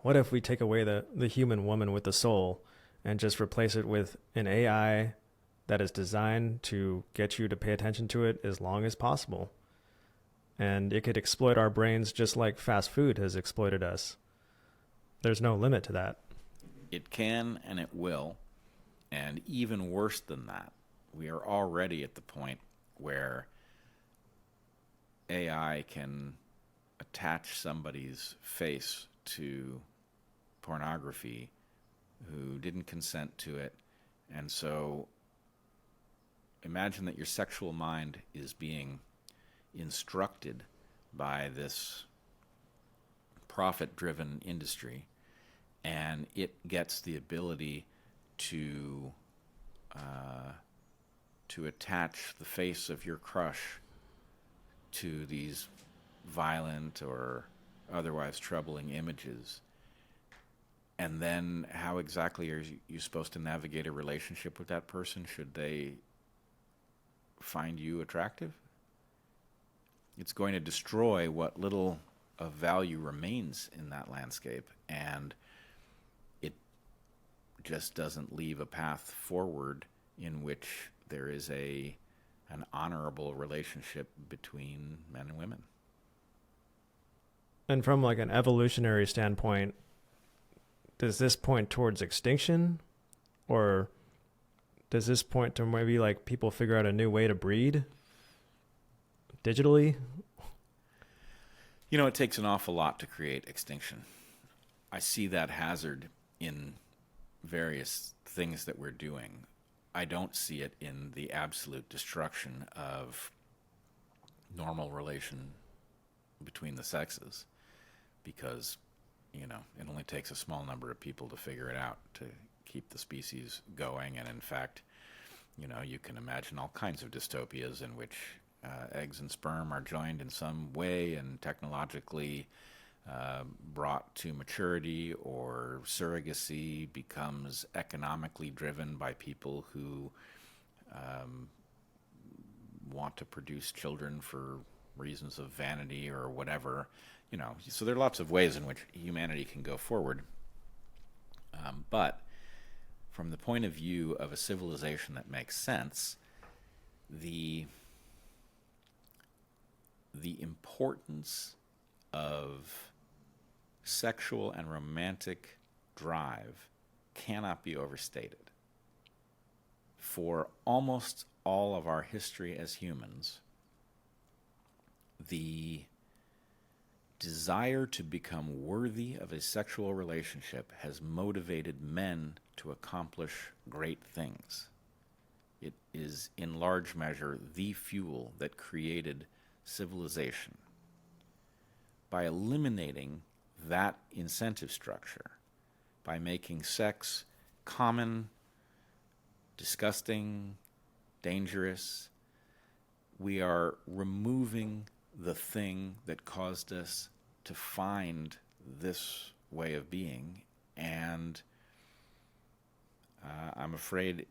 What if we take away the human woman with the soul and just replace it with an AI that is designed to get you to pay attention to it as long as possible? And it could exploit our brains just like fast food has exploited us. There's no limit to that. It can and it will. And even worse than that, we are already at the point where AI can attach somebody's face to pornography who didn't consent to it. And so imagine that your sexual mind is being instructed by this profit-driven industry, and it gets the ability to attach the face of your crush to these violent or otherwise troubling images. And then how exactly are you supposed to navigate a relationship with that person should they find you attractive? It's going to destroy what little of value remains in that landscape, and it just doesn't leave a path forward in which there is an honorable relationship between men and women. And from like an evolutionary standpoint, does this point towards extinction, or does this point to maybe like people figure out a new way to breed digitally? It takes an awful lot to create extinction. I see that hazard in various things that we're doing. I don't see it in the absolute destruction of normal relation between the sexes, because it only takes a small number of people to figure it out to keep the species going. And in fact, you can imagine all kinds of dystopias in which eggs and sperm are joined in some way and technologically brought to maturity, or surrogacy becomes economically driven by people who want to produce children for reasons of vanity or whatever. So there are lots of ways in which humanity can go forward. But from the point of view of a civilization that makes sense, the importance of sexual and romantic drive cannot be overstated. For almost all of our history as humans, the desire to become worthy of a sexual relationship has motivated men to accomplish great things. It is in large measure the fuel that created civilization. By eliminating that incentive structure, by making sex common, disgusting, dangerous, we are removing the thing that caused us to find this way of being. And I'm afraid,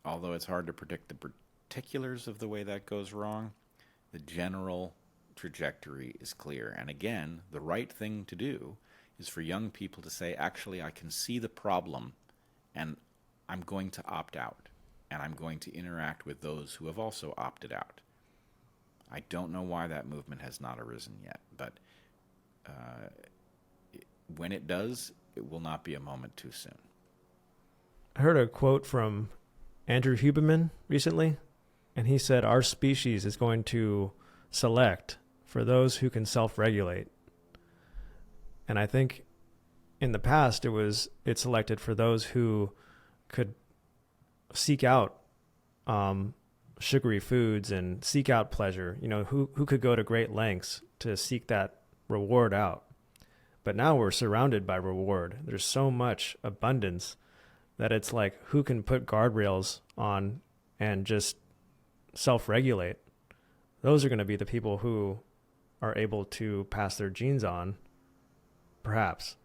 although it's hard to predict the particulars of the way that goes wrong, the general trajectory is clear. And again, the right thing to do is for young people to say, actually, I can see the problem and I'm going to opt out and I'm going to interact with those who have also opted out. I don't know why that movement has not arisen yet, but when it does, it will not be a moment too soon. I heard a quote from Andrew Huberman recently, and he said, our species is going to select for those who can self-regulate. And I think in the past it selected for those who could seek out sugary foods and seek out pleasure, who could go to great lengths to seek that reward out. But now we're surrounded by reward. There's so much abundance that it's like, who can put guardrails on and just self-regulate? Those are going to be the people who are able to pass their genes on, perhaps.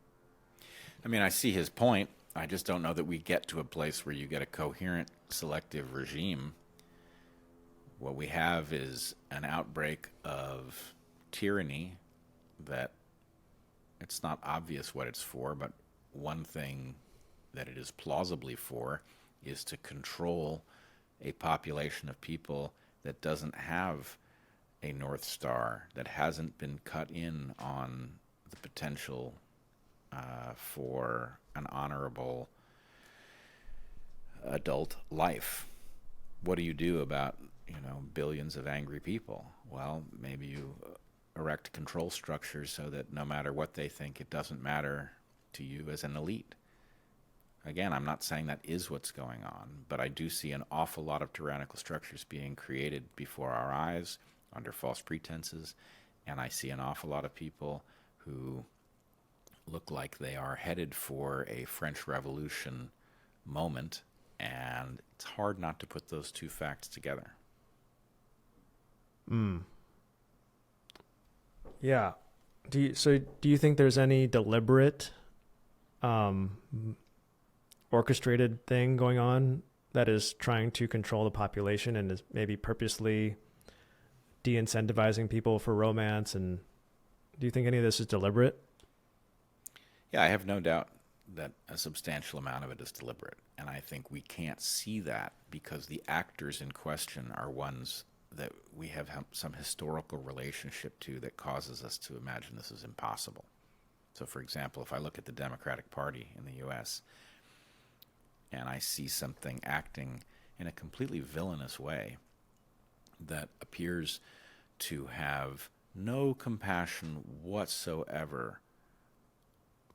I mean, I see his point. I just don't know that we get to a place where you get a coherent selective regime. What we have is an outbreak of tyranny that it's not obvious what it's for, but one thing that it is plausibly for is to control a population of people that doesn't have a North Star, that hasn't been cut in on the potential for an honorable adult life. What do you do about, billions of angry people? Well, maybe you erect control structures so that no matter what they think, it doesn't matter to you as an elite. Again, I'm not saying that is what's going on, but I do see an awful lot of tyrannical structures being created before our eyes under false pretenses, and I see an awful lot of people who look like they are headed for a French Revolution moment, and it's hard not to put those two facts together. Yeah. Do you think there's any deliberate orchestrated thing going on that is trying to control the population and is maybe purposely de-incentivizing people for romance? And do you think any of this is deliberate? Yeah, I have no doubt that a substantial amount of it is deliberate. And I think we can't see that because the actors in question are ones that we have some historical relationship to that causes us to imagine this is impossible. So, for example, if I look at the Democratic Party in the U.S., and I see something acting in a completely villainous way that appears to have no compassion whatsoever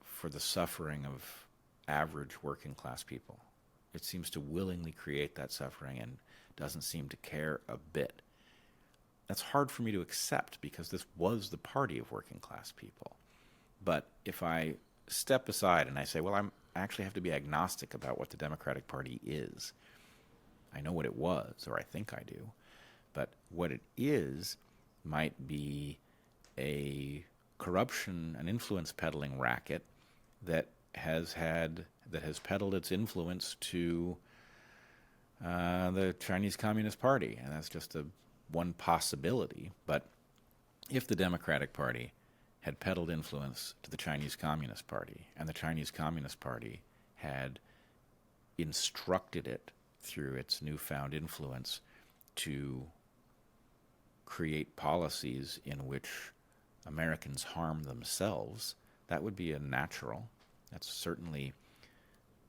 for the suffering of average working class people. It seems to willingly create that suffering and doesn't seem to care a bit. That's hard for me to accept because this was the party of working class people. But if I step aside and I say, well, I actually have to be agnostic about what the Democratic Party is. I know what it was, or I think I do. But what it is might be a corruption, an influence peddling racket that has peddled its influence to the Chinese Communist Party, and that's just one possibility. But if the Democratic Party had peddled influence to the Chinese Communist Party, and the Chinese Communist Party had instructed it through its newfound influence to create policies in which Americans harm themselves, that would be a natural. That's certainly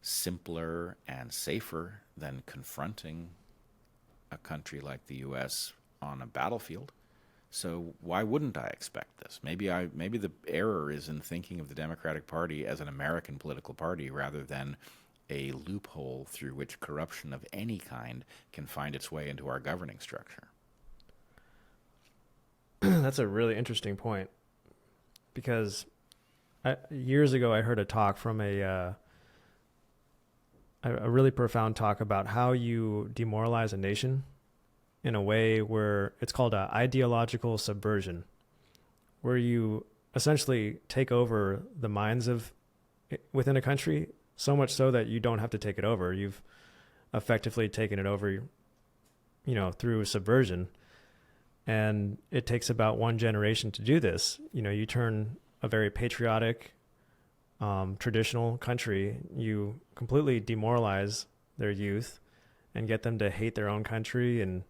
simpler and safer than confronting a country like the U.S. on a battlefield. So why wouldn't I expect this? Maybe the error is in thinking of the Democratic Party as an American political party rather than a loophole through which corruption of any kind can find its way into our governing structure. That's a really interesting point, because years ago I heard a talk from a really profound talk about how you demoralize a nation in a way where it's called ideological subversion, where you essentially take over the minds of within a country, so much so that you don't have to take it over. You've effectively taken it over, through subversion. And it takes about one generation to do this. You turn a very patriotic, traditional country, you completely demoralize their youth and get them to hate their own country and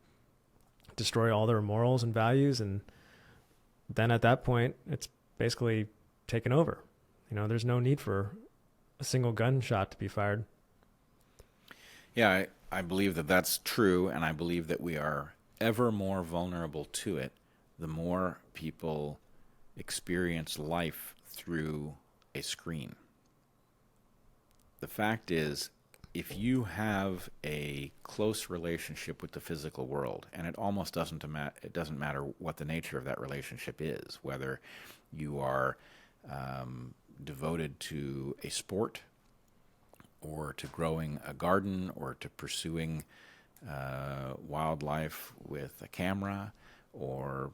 destroy all their morals and values. And then at that point, it's basically taken over. There's no need for a single gunshot to be fired. Yeah, I believe that that's true, and I believe that we are ever more vulnerable to it the more people experience life through a screen. The fact is, if you have a close relationship with the physical world, and it almost it doesn't matter what the nature of that relationship is, whether you are devoted to a sport, or to growing a garden, or to pursuing wildlife with a camera, or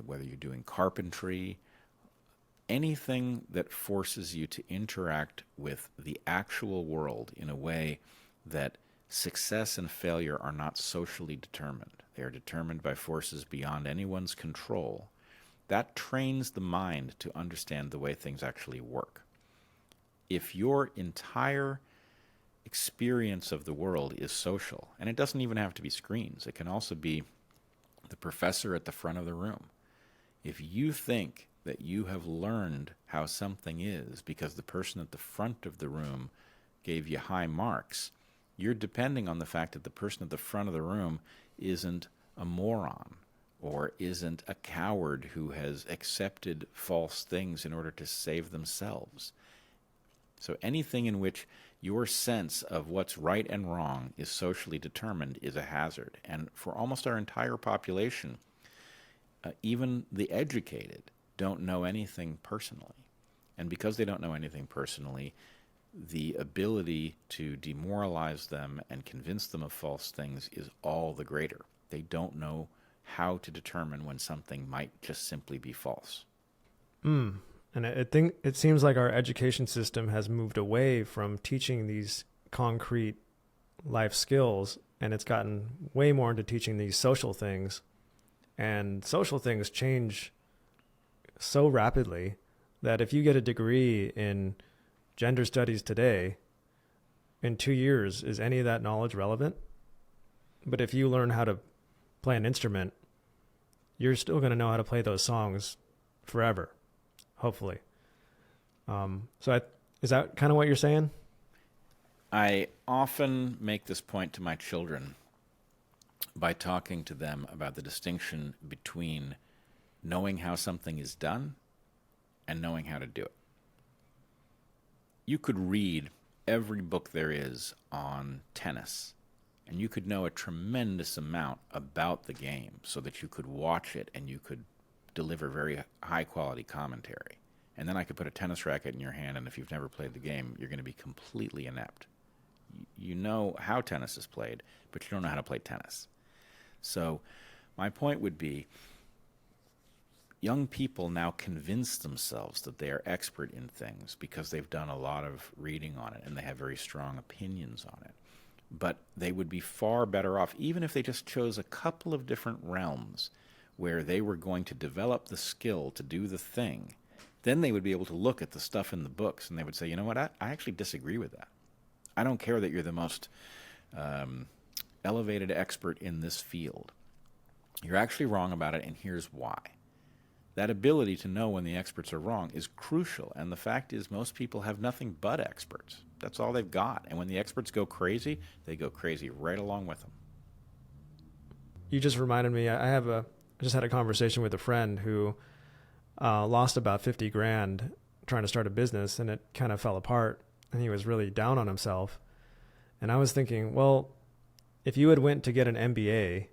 whether you're doing carpentry, anything that forces you to interact with the actual world in a way that success and failure are not socially determined. They are determined by forces beyond anyone's control. That trains the mind to understand the way things actually work. If your entire experience of the world is social, and it doesn't even have to be screens, it can also be the professor at the front of the room. If you think that you have learned how something is because the person at the front of the room gave you high marks, you're depending on the fact that the person at the front of the room isn't a moron or isn't a coward who has accepted false things in order to save themselves. So anything in which your sense of what's right and wrong is socially determined is a hazard. And for almost our entire population, even the educated don't know anything personally. And because they don't know anything personally, the ability to demoralize them and convince them of false things is all the greater. They don't know how to determine when something might just simply be false. And it seems like our education system has moved away from teaching these concrete life skills, and it's gotten way more into teaching these social things. And social things change so rapidly that if you get a degree in gender studies today, in 2 years, is any of that knowledge relevant? But if you learn how to play an instrument, you're still going to know how to play those songs forever, hopefully. Is that kind of what you're saying? I often make this point to my children by talking to them about the distinction between knowing how something is done and knowing how to do it. You could read every book there is on tennis, and you could know a tremendous amount about the game so that you could watch it and you could deliver very high-quality commentary. And then I could put a tennis racket in your hand, and if you've never played the game, you're going to be completely inept. You know how tennis is played, but you don't know how to play tennis. So my point would be, young people now convince themselves that they are expert in things because they've done a lot of reading on it and they have very strong opinions on it. But they would be far better off, even if they just chose a couple of different realms where they were going to develop the skill to do the thing. Then they would be able to look at the stuff in the books and they would say, you know what, I actually disagree with that. I don't care that you're the most elevated expert in this field. You're actually wrong about it, and here's why. That ability to know when the experts are wrong is crucial, and the fact is most people have nothing but experts. That's all they've got, and when the experts go crazy, they go crazy right along with them. You just reminded me, I just had a conversation with a friend who lost about 50 grand trying to start a business, and it kind of fell apart, and he was really down on himself. And I was thinking, well, if you had went to get an MBA,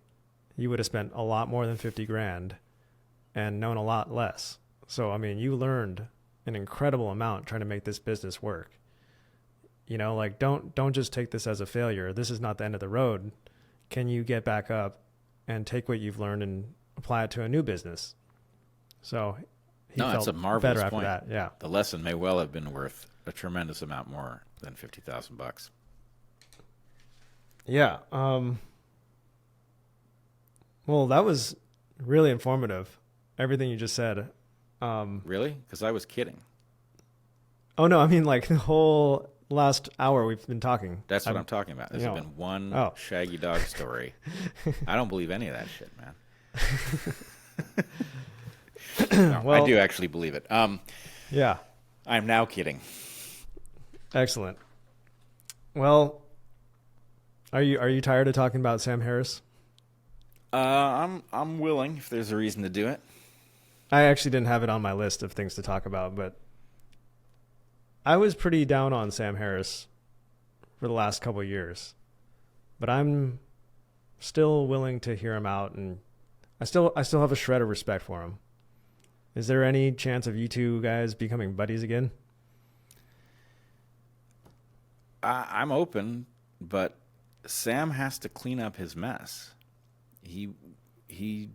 you would have spent a lot more than 50 grand and known a lot less. So, I mean, you learned an incredible amount trying to make this business work. You know, like, don't just take this as a failure. This is not the end of the road. Can you get back up and take what you've learned and apply it to a new business? So he felt it's a marvelous better after point. that. Yeah. The lesson may well have been worth a tremendous amount more than $50,000. Yeah. Well, that was really informative. Everything you just said. Really? Because I was kidding. Oh no, I mean like the whole last hour we've been talking. That's what I'm talking about. There's been one Oh. shaggy dog story. I don't believe any of that shit, man. No, Well, I do actually believe it. yeah, I'm now kidding. excellent. Well, are you tired of talking about Sam Harris? I'm willing if there's a reason to do it. I actually didn't have it on my list of things to talk about, but I was pretty down on Sam Harris for the last couple of years. But I'm still willing to hear him out, and I still have a shred of respect for him. Is there any chance of you two guys becoming buddies again? I'm open, but Sam has to clean up his mess. He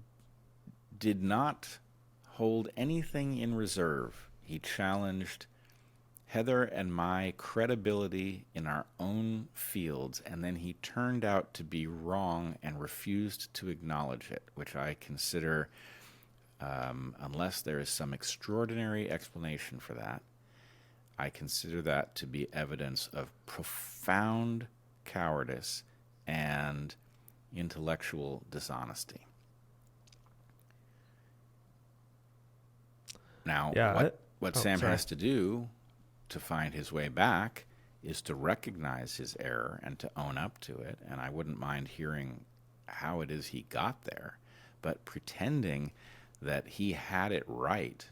did not hold anything in reserve. He challenged Heather and my credibility in our own fields, and then he turned out to be wrong and refused to acknowledge it, which I consider, unless there is some extraordinary explanation for that, I consider that to be evidence of profound cowardice and intellectual dishonesty. Now, Yeah, what Sam has to do to find his way back is to recognize his error and to own up to it. And I wouldn't mind hearing how it is he got there. But pretending that he had it right,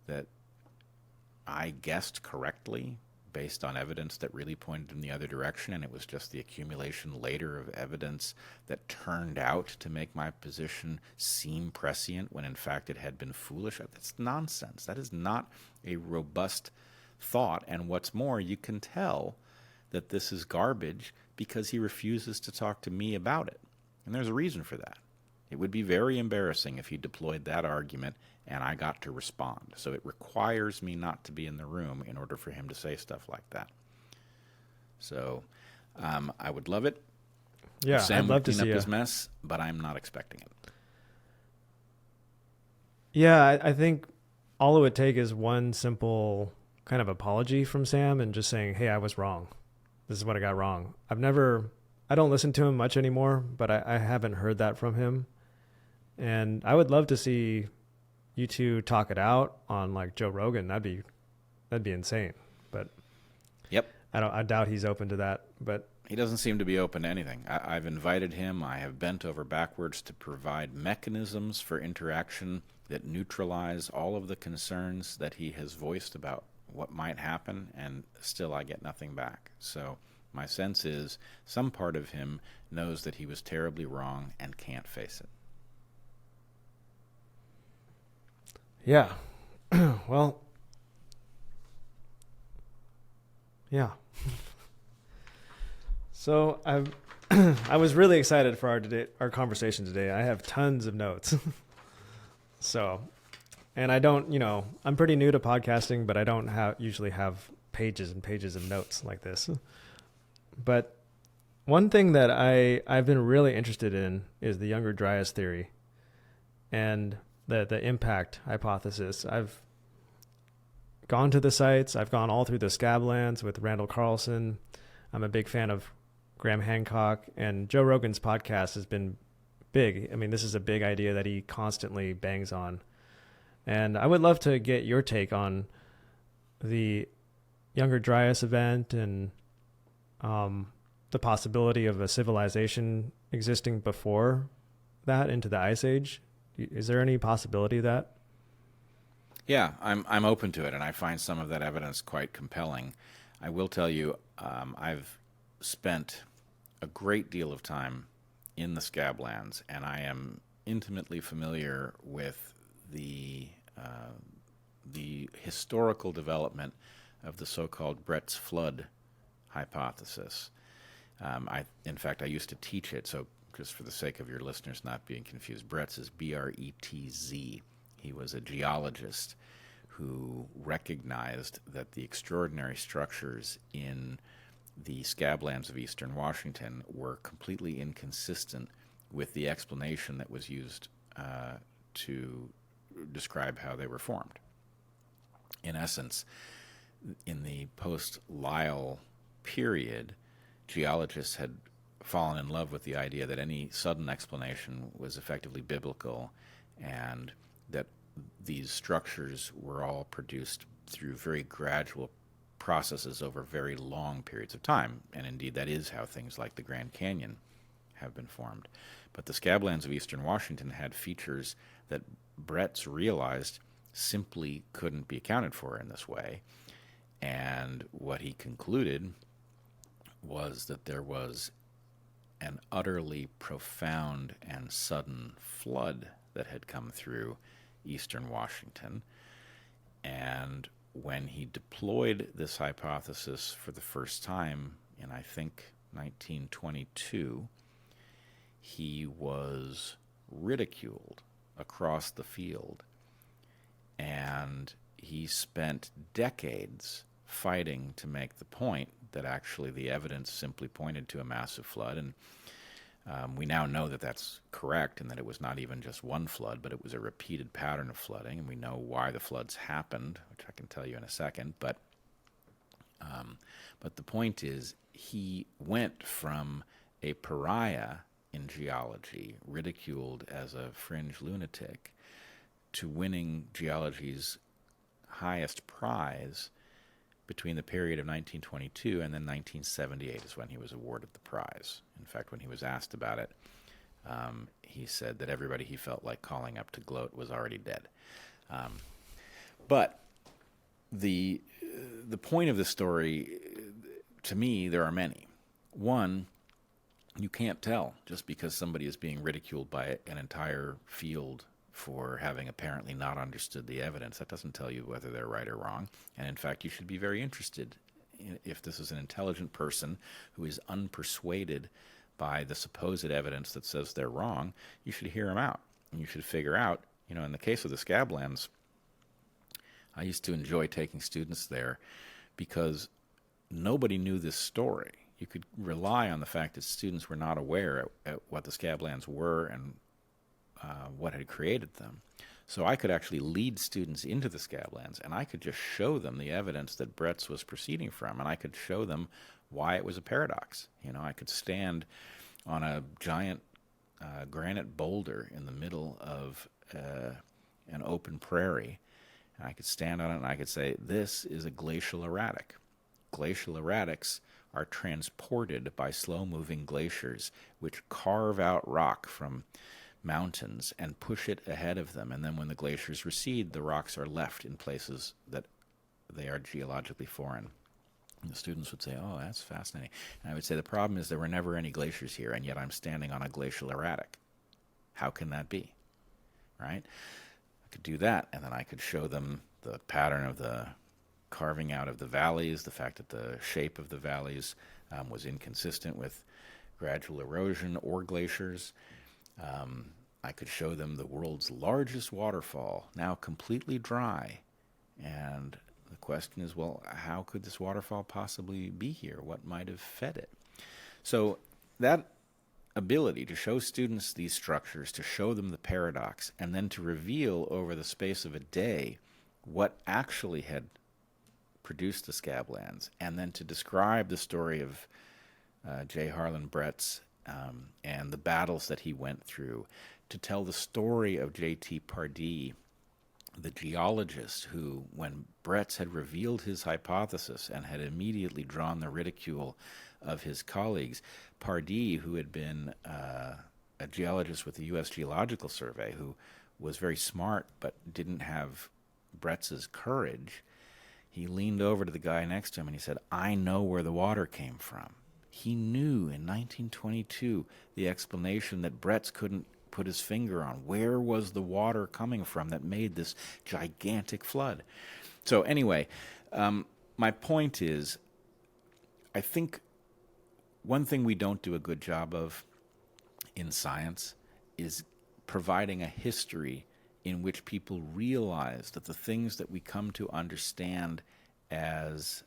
that I guessed correctly based on evidence that really pointed in the other direction, and it was just the accumulation later of evidence that turned out to make my position seem prescient when in fact it had been foolish. That's nonsense. That is not a robust thought, and what's more, you can tell that this is garbage because he refuses to talk to me about it. And there's a reason for that. It would be very embarrassing if he deployed that argument and I got to respond. So it requires me not to be in the room in order for him to say stuff like that. So I would love it. Yeah, if Sam I'd love would to clean see up his mess, but I'm not expecting it. Yeah, I think all it would take is one simple kind of apology from Sam and just saying, hey, I was wrong. This is what I got wrong. I don't listen to him much anymore, but I haven't heard that from him. And I would love to see you two talk it out on like Joe Rogan. That'd be insane. But Yep. I doubt he's open to that. But he doesn't seem to be open to anything. I've invited him. I have bent over backwards to provide mechanisms for interaction that neutralize all of the concerns that he has voiced about what might happen, and still I get nothing back. So my sense is some part of him knows that he was terribly wrong and can't face it. yeah, well, yeah. So I was really excited for our conversation today. I have tons of notes. So, and I don't, I'm pretty new to podcasting, but I don't usually have pages and pages of notes like this. But one thing that I've been really interested in is the younger Dryas theory and the impact hypothesis. I've gone to the sites. I've gone all through the Scablands with Randall Carlson. I'm a big fan of Graham Hancock, and Joe Rogan's podcast has been big. I mean, this is a big idea that he constantly bangs on. And I would love to get your take on the younger Dryas event and the possibility of a civilization existing before that into the Ice Age. Is there any possibility of that? Yeah, I'm open to it, and I find some of that evidence quite compelling. I will tell you, I've spent a great deal of time in the Scablands, and I am intimately familiar with the historical development of the so-called Bret's Flood hypothesis. In fact, I used to teach it, so just for the sake of your listeners not being confused, Bret's is B-R-E-T-Z. He was a geologist who recognized that the extraordinary structures in the Scablands of eastern Washington were completely inconsistent with the explanation that was used to describe how they were formed. In essence, in the post-Lyell period, geologists had fallen in love with the idea that any sudden explanation was effectively biblical, and that these structures were all produced through very gradual processes over very long periods of time. And indeed, that is how things like the Grand Canyon have been formed. But the scablands of eastern Washington had features that Bret's realized simply couldn't be accounted for in this way. And what he concluded was that there was an utterly profound and sudden flood that had come through eastern Washington. And when he deployed this hypothesis for the first time in, I think, 1922, he was ridiculed across the field. And he spent decades fighting to make the point that actually the evidence simply pointed to a massive flood. And we now know that that's correct, and that it was not even just one flood, but it was a repeated pattern of flooding. And we know why the floods happened, which I can tell you in a second. But the point is, he went from a pariah in geology, ridiculed as a fringe lunatic, to winning geology's highest prize between the period of 1922 and then 1978 is when he was awarded the prize. In fact, when he was asked about it, he said that everybody he felt like calling up to gloat was already dead. But the point of the story, to me, there are many. One, you can't tell just because somebody is being ridiculed by an entire field for having apparently not understood the evidence. That doesn't tell you whether they're right or wrong. And in fact, you should be very interested if this is an intelligent person who is unpersuaded by the supposed evidence that says they're wrong. You should hear them out. And you should figure out, in the case of the scablands, I used to enjoy taking students there because nobody knew this story. You could rely on the fact that students were not aware at what the scablands were and what had created them. So I could actually lead students into the scablands, and I could just show them the evidence that Bret's was proceeding from, and I could show them why it was a paradox. I could stand on a giant granite boulder in the middle of an open prairie, and I could stand on it and I could say, this is a glacial erratic. Glacial erratics are transported by slow-moving glaciers, which carve out rock from mountains and push it ahead of them. And then when the glaciers recede, the rocks are left in places that they are geologically foreign. And the students would say, oh, that's fascinating. And I would say, the problem is there were never any glaciers here, and yet I'm standing on a glacial erratic. How can that be? Right? I could do that, and then I could show them the pattern of the carving out of the valleys, the fact that the shape of the valleys was inconsistent with gradual erosion or glaciers. I could show them the world's largest waterfall, now completely dry. And the question is, well, how could this waterfall possibly be here? What might have fed it? So that ability to show students these structures, to show them the paradox, and then to reveal over the space of a day what actually had produced the scablands, and then to describe the story of J. Harlan Bret's and the battles that he went through, to tell the story of J.T. Pardee, the geologist who, when Bret's had revealed his hypothesis and had immediately drawn the ridicule of his colleagues, Pardee, who had been a geologist with the U.S. Geological Survey, who was very smart but didn't have Bret's courage, he leaned over to the guy next to him and he said, I know where the water came from. He knew in 1922 the explanation that Bret's couldn't put his finger on. Where was the water coming from that made this gigantic flood? So anyway, my point is, I think one thing we don't do a good job of in science is providing a history in which people realize that the things that we come to understand as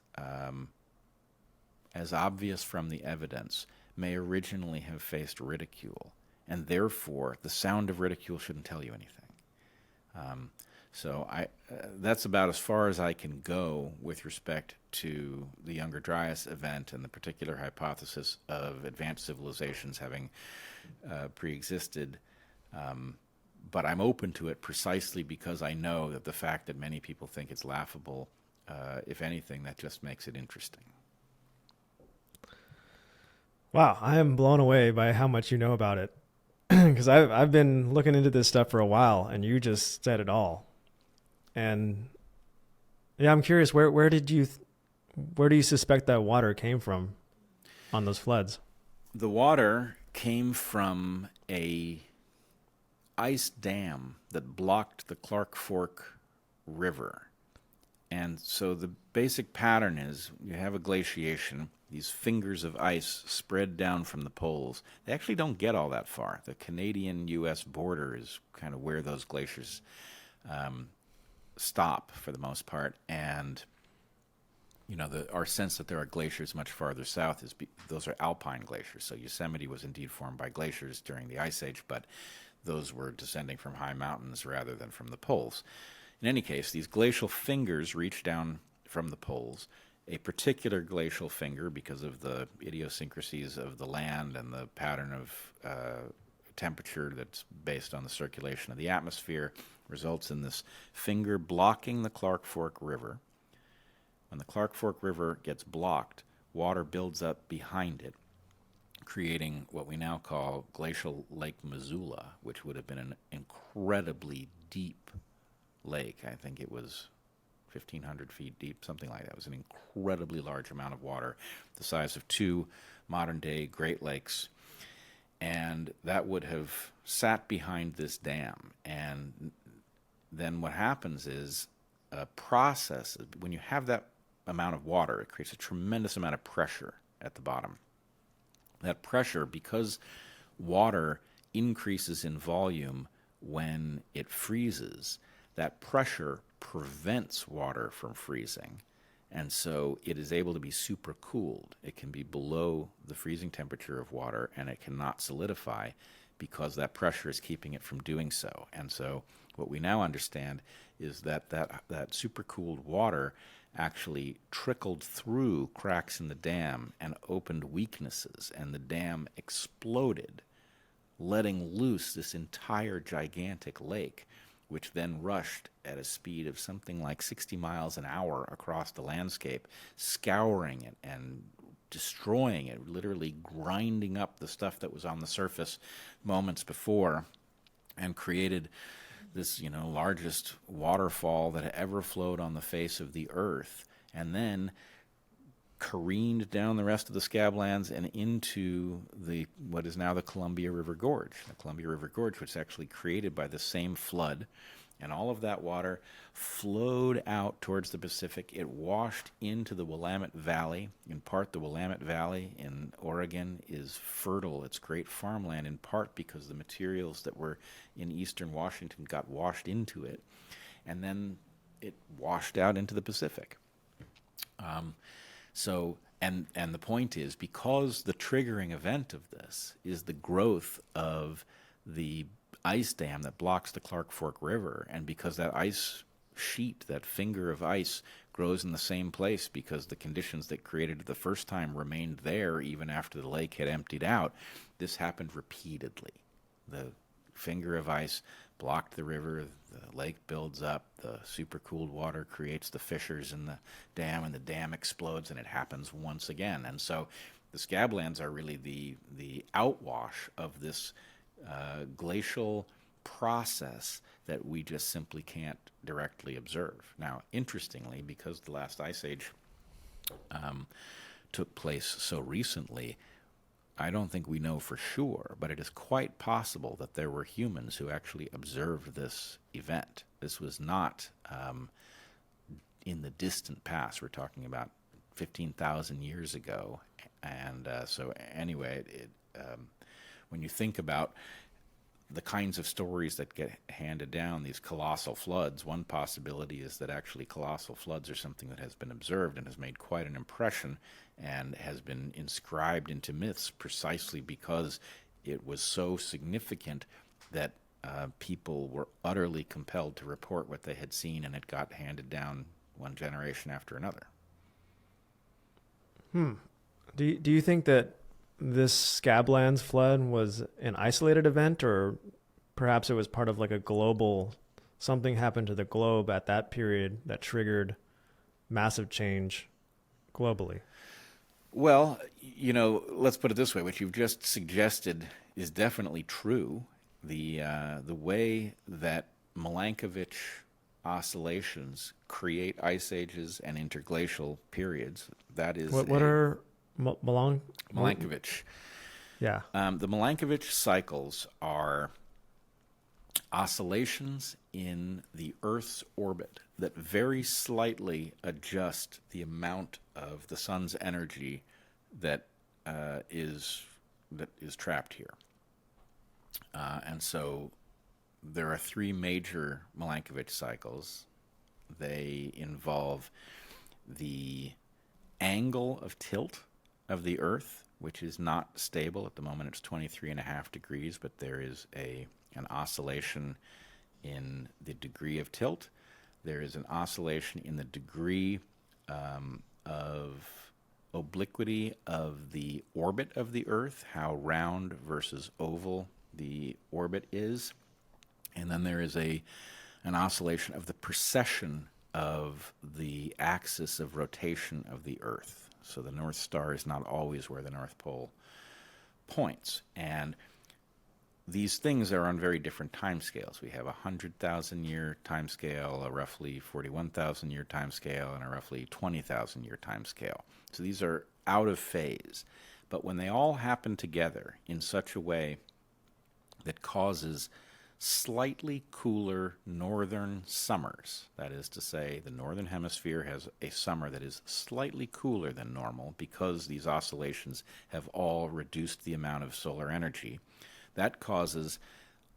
obvious from the evidence may originally have faced ridicule, and therefore the sound of ridicule shouldn't tell you anything. So that's about as far as I can go with respect to the Younger Dryas event and the particular hypothesis of advanced civilizations having pre-existed. But I'm open to it precisely because I know that the fact that many people think it's laughable, if anything, that just makes it interesting. Wow, I am blown away by how much you know about it. Because I've been looking into this stuff for a while, and you just said it all. And yeah, I'm curious, where do you suspect that water came from on those floods? The water came from a ice dam that blocked the Clark Fork River. And so the basic pattern is you have a glaciation, these fingers of ice spread down from the poles. They actually don't get all that far. The Canadian-U.S. border is kind of where those glaciers stop for the most part. And our sense that there are glaciers much farther south is those are alpine glaciers. So Yosemite was indeed formed by glaciers during the Ice Age, but those were descending from high mountains rather than from the poles. In any case, these glacial fingers reach down from the poles. A particular glacial finger, because of the idiosyncrasies of the land and the pattern of temperature that's based on the circulation of the atmosphere, results in this finger blocking the Clark Fork River. When the Clark Fork River gets blocked, water builds up behind it, creating what we now call Glacial Lake Missoula, which would have been an incredibly deep lake. I think it was 1,500 feet deep, something like that. It was an incredibly large amount of water, the size of two modern-day Great Lakes. And that would have sat behind this dam. And then what happens is a process, when you have that amount of water, it creates a tremendous amount of pressure at the bottom. That pressure, because water increases in volume when it freezes, that pressure prevents water from freezing, and so it is able to be supercooled. It can be below the freezing temperature of water, and it cannot solidify because that pressure is keeping it from doing so. And so what we now understand is that supercooled water actually trickled through cracks in the dam and opened weaknesses, and the dam exploded, letting loose this entire gigantic lake, which then rushed at a speed of something like 60 miles an hour across the landscape, scouring it and destroying it, literally grinding up the stuff that was on the surface moments before, and created this, largest waterfall that had ever flowed on the face of the earth, and then careened down the rest of the Scablands and into what is now the Columbia River Gorge. The Columbia River Gorge, which was actually created by the same flood, and all of that water flowed out towards the Pacific. It washed into the Willamette Valley. In part, the Willamette Valley in Oregon is fertile. It's great farmland, in part because the materials that were in eastern Washington got washed into it, and then it washed out into the Pacific. And the point is, because the triggering event of this is the growth of the ice dam that blocks the Clark Fork River, and because that ice sheet, that finger of ice, grows in the same place because the conditions that created it the first time remained there even after the lake had emptied out, this happened repeatedly. The finger of ice blocked the river, the lake builds up, the supercooled water creates the fissures in the dam, and the dam explodes, and it happens once again. And so the Scablands are really the outwash of this glacial process that we just simply can't directly observe. Now, interestingly, because the last ice age took place so recently, I don't think we know for sure, but it is quite possible that there were humans who actually observed this event. This was not in the distant past. We're talking about 15,000 years ago. And so anyway, when you think about the kinds of stories that get handed down, these colossal floods, one possibility is that actually colossal floods are something that has been observed and has made quite an impression and has been inscribed into myths precisely because it was so significant that people were utterly compelled to report what they had seen, and it got handed down one generation after another. Do you think that this Scablands flood was an isolated event, or perhaps it was part of like a global, something happened to the globe at that period that triggered massive change globally? Well, let's put it this way. What you've just suggested is definitely true. The way that Milankovitch oscillations create ice ages and interglacial periods, that is What are Milankovitch. Yeah. The Milankovitch cycles are oscillations in the Earth's orbit that very slightly adjust the amount of the sun's energy that is trapped here. And so there are three major Milankovitch cycles. They involve the angle of tilt of the Earth, which is not stable. At the moment it's 23.5 degrees, but there is an oscillation in the degree of tilt. There is an oscillation in the degree of obliquity of the orbit of the Earth, how round versus oval the orbit is. And then there is an oscillation of the precession of the axis of rotation of the Earth. So the North Star is not always where the North Pole points. And these things are on very different timescales. We have a 100,000-year timescale, a roughly 41,000-year timescale, and a roughly 20,000-year timescale. So these are out of phase. But when they all happen together in such a way that causes slightly cooler northern summers, that is to say, the northern hemisphere has a summer that is slightly cooler than normal because these oscillations have all reduced the amount of solar energy, that causes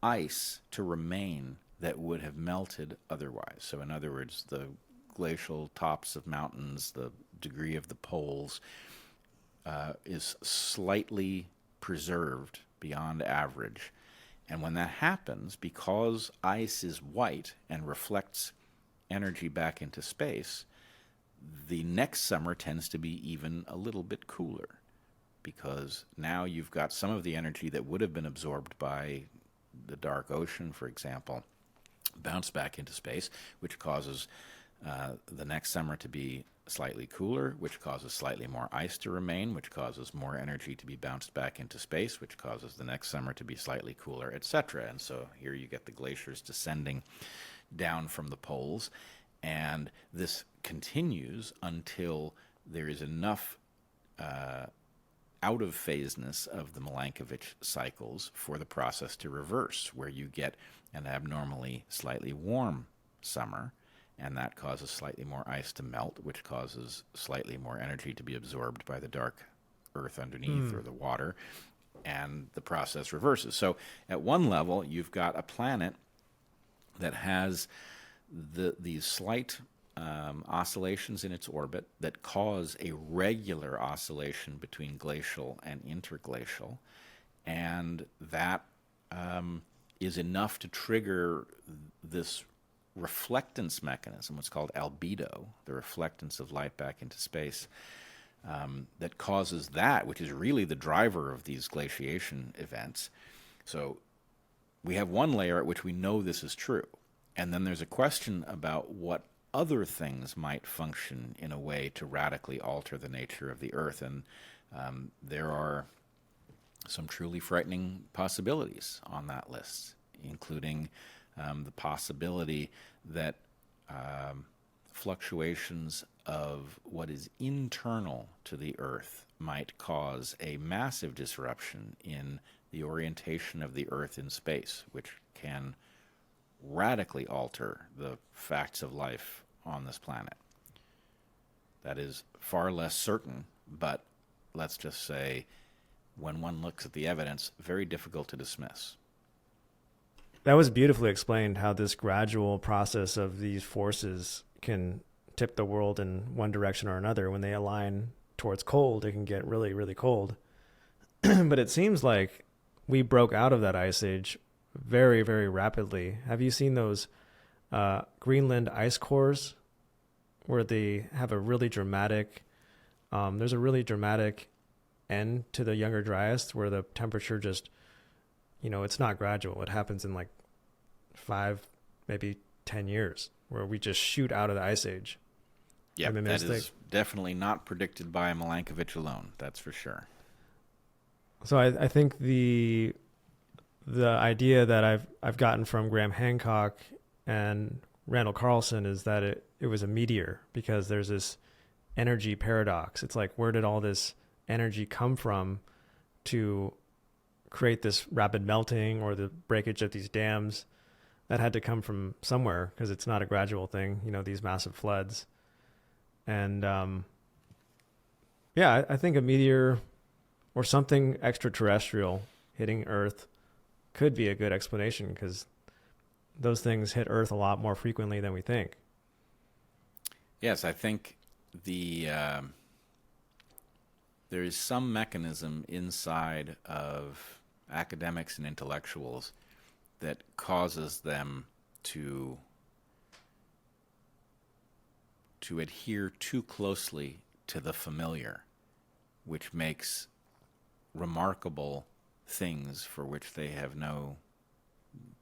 ice to remain that would have melted otherwise. So in other words, the glacial tops of mountains, the degree of the poles is slightly preserved beyond average. And when that happens, because ice is white and reflects energy back into space, the next summer tends to be even a little bit cooler, because now you've got some of the energy that would have been absorbed by the dark ocean, for example, bounce back into space, which causes the next summer to be slightly cooler, which causes slightly more ice to remain, which causes more energy to be bounced back into space, which causes the next summer to be slightly cooler, etc. And so here you get the glaciers descending down from the poles, and this continues until there is enough out of phaseness of the Milankovitch cycles for the process to reverse, where you get an abnormally slightly warm summer, and that causes slightly more ice to melt, which causes slightly more energy to be absorbed by the dark earth underneath or the water, and the process reverses. So at one level, you've got a planet that has these slight oscillations in its orbit that cause a regular oscillation between glacial and interglacial, and that is enough to trigger this reflectance mechanism, what's called albedo, the reflectance of light back into space, that causes that, which is really the driver of these glaciation events. So we have one layer at which we know this is true, and then there's a question about what other things might function in a way to radically alter the nature of the Earth, and there are some truly frightening possibilities on that list, including the possibility that fluctuations of what is internal to the Earth might cause a massive disruption in the orientation of the Earth in space, which can radically alter the facts of life on this planet. That is far less certain, but let's just say, when one looks at the evidence, very difficult to dismiss. That was beautifully explained, how this gradual process of these forces can tip the world in one direction or another. When they align towards cold, it can get really, really cold. But it seems like we broke out of that ice age very, very rapidly. Have you seen those Greenland ice cores where they have a really dramatic, there's a really dramatic end to the younger Dryas where the temperature just, it's not gradual. It happens in like 5, maybe 10 years where we just shoot out of the ice age. Yeah, that is definitely not predicted by Milankovitch alone. That's for sure. So I think the idea that I've gotten from Graham Hancock and Randall Carlson is that it was a meteor because there's this energy paradox. It's like, where did all this energy come from to create this rapid melting or the breakage of these dams? That had to come from somewhere because it's not a gradual thing, these massive floods. And I think a meteor or something extraterrestrial hitting Earth could be a good explanation because those things hit Earth a lot more frequently than we think. Yes, I think there is some mechanism inside of academics and intellectuals that causes them to adhere too closely to the familiar, which makes remarkable things for which they have no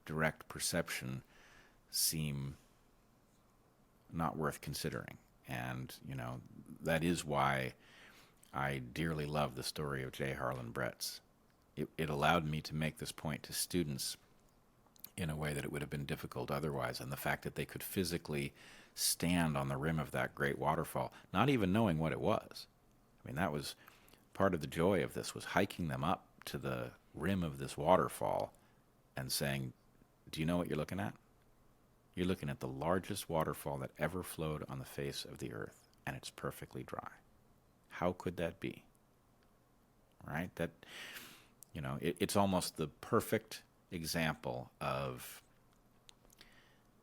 direct perception seem not worth considering. And, that is why I dearly love the story of J. Harlan Brett's. It allowed me to make this point to students in a way that it would have been difficult otherwise, and the fact that they could physically stand on the rim of that great waterfall, not even knowing what it was. I mean, that was part of the joy of this, was hiking them up to the rim of this waterfall and saying, do you know what you're looking at? You're looking at the largest waterfall that ever flowed on the face of the earth, and it's perfectly dry. How could that be? Right? That, it's almost the perfect example of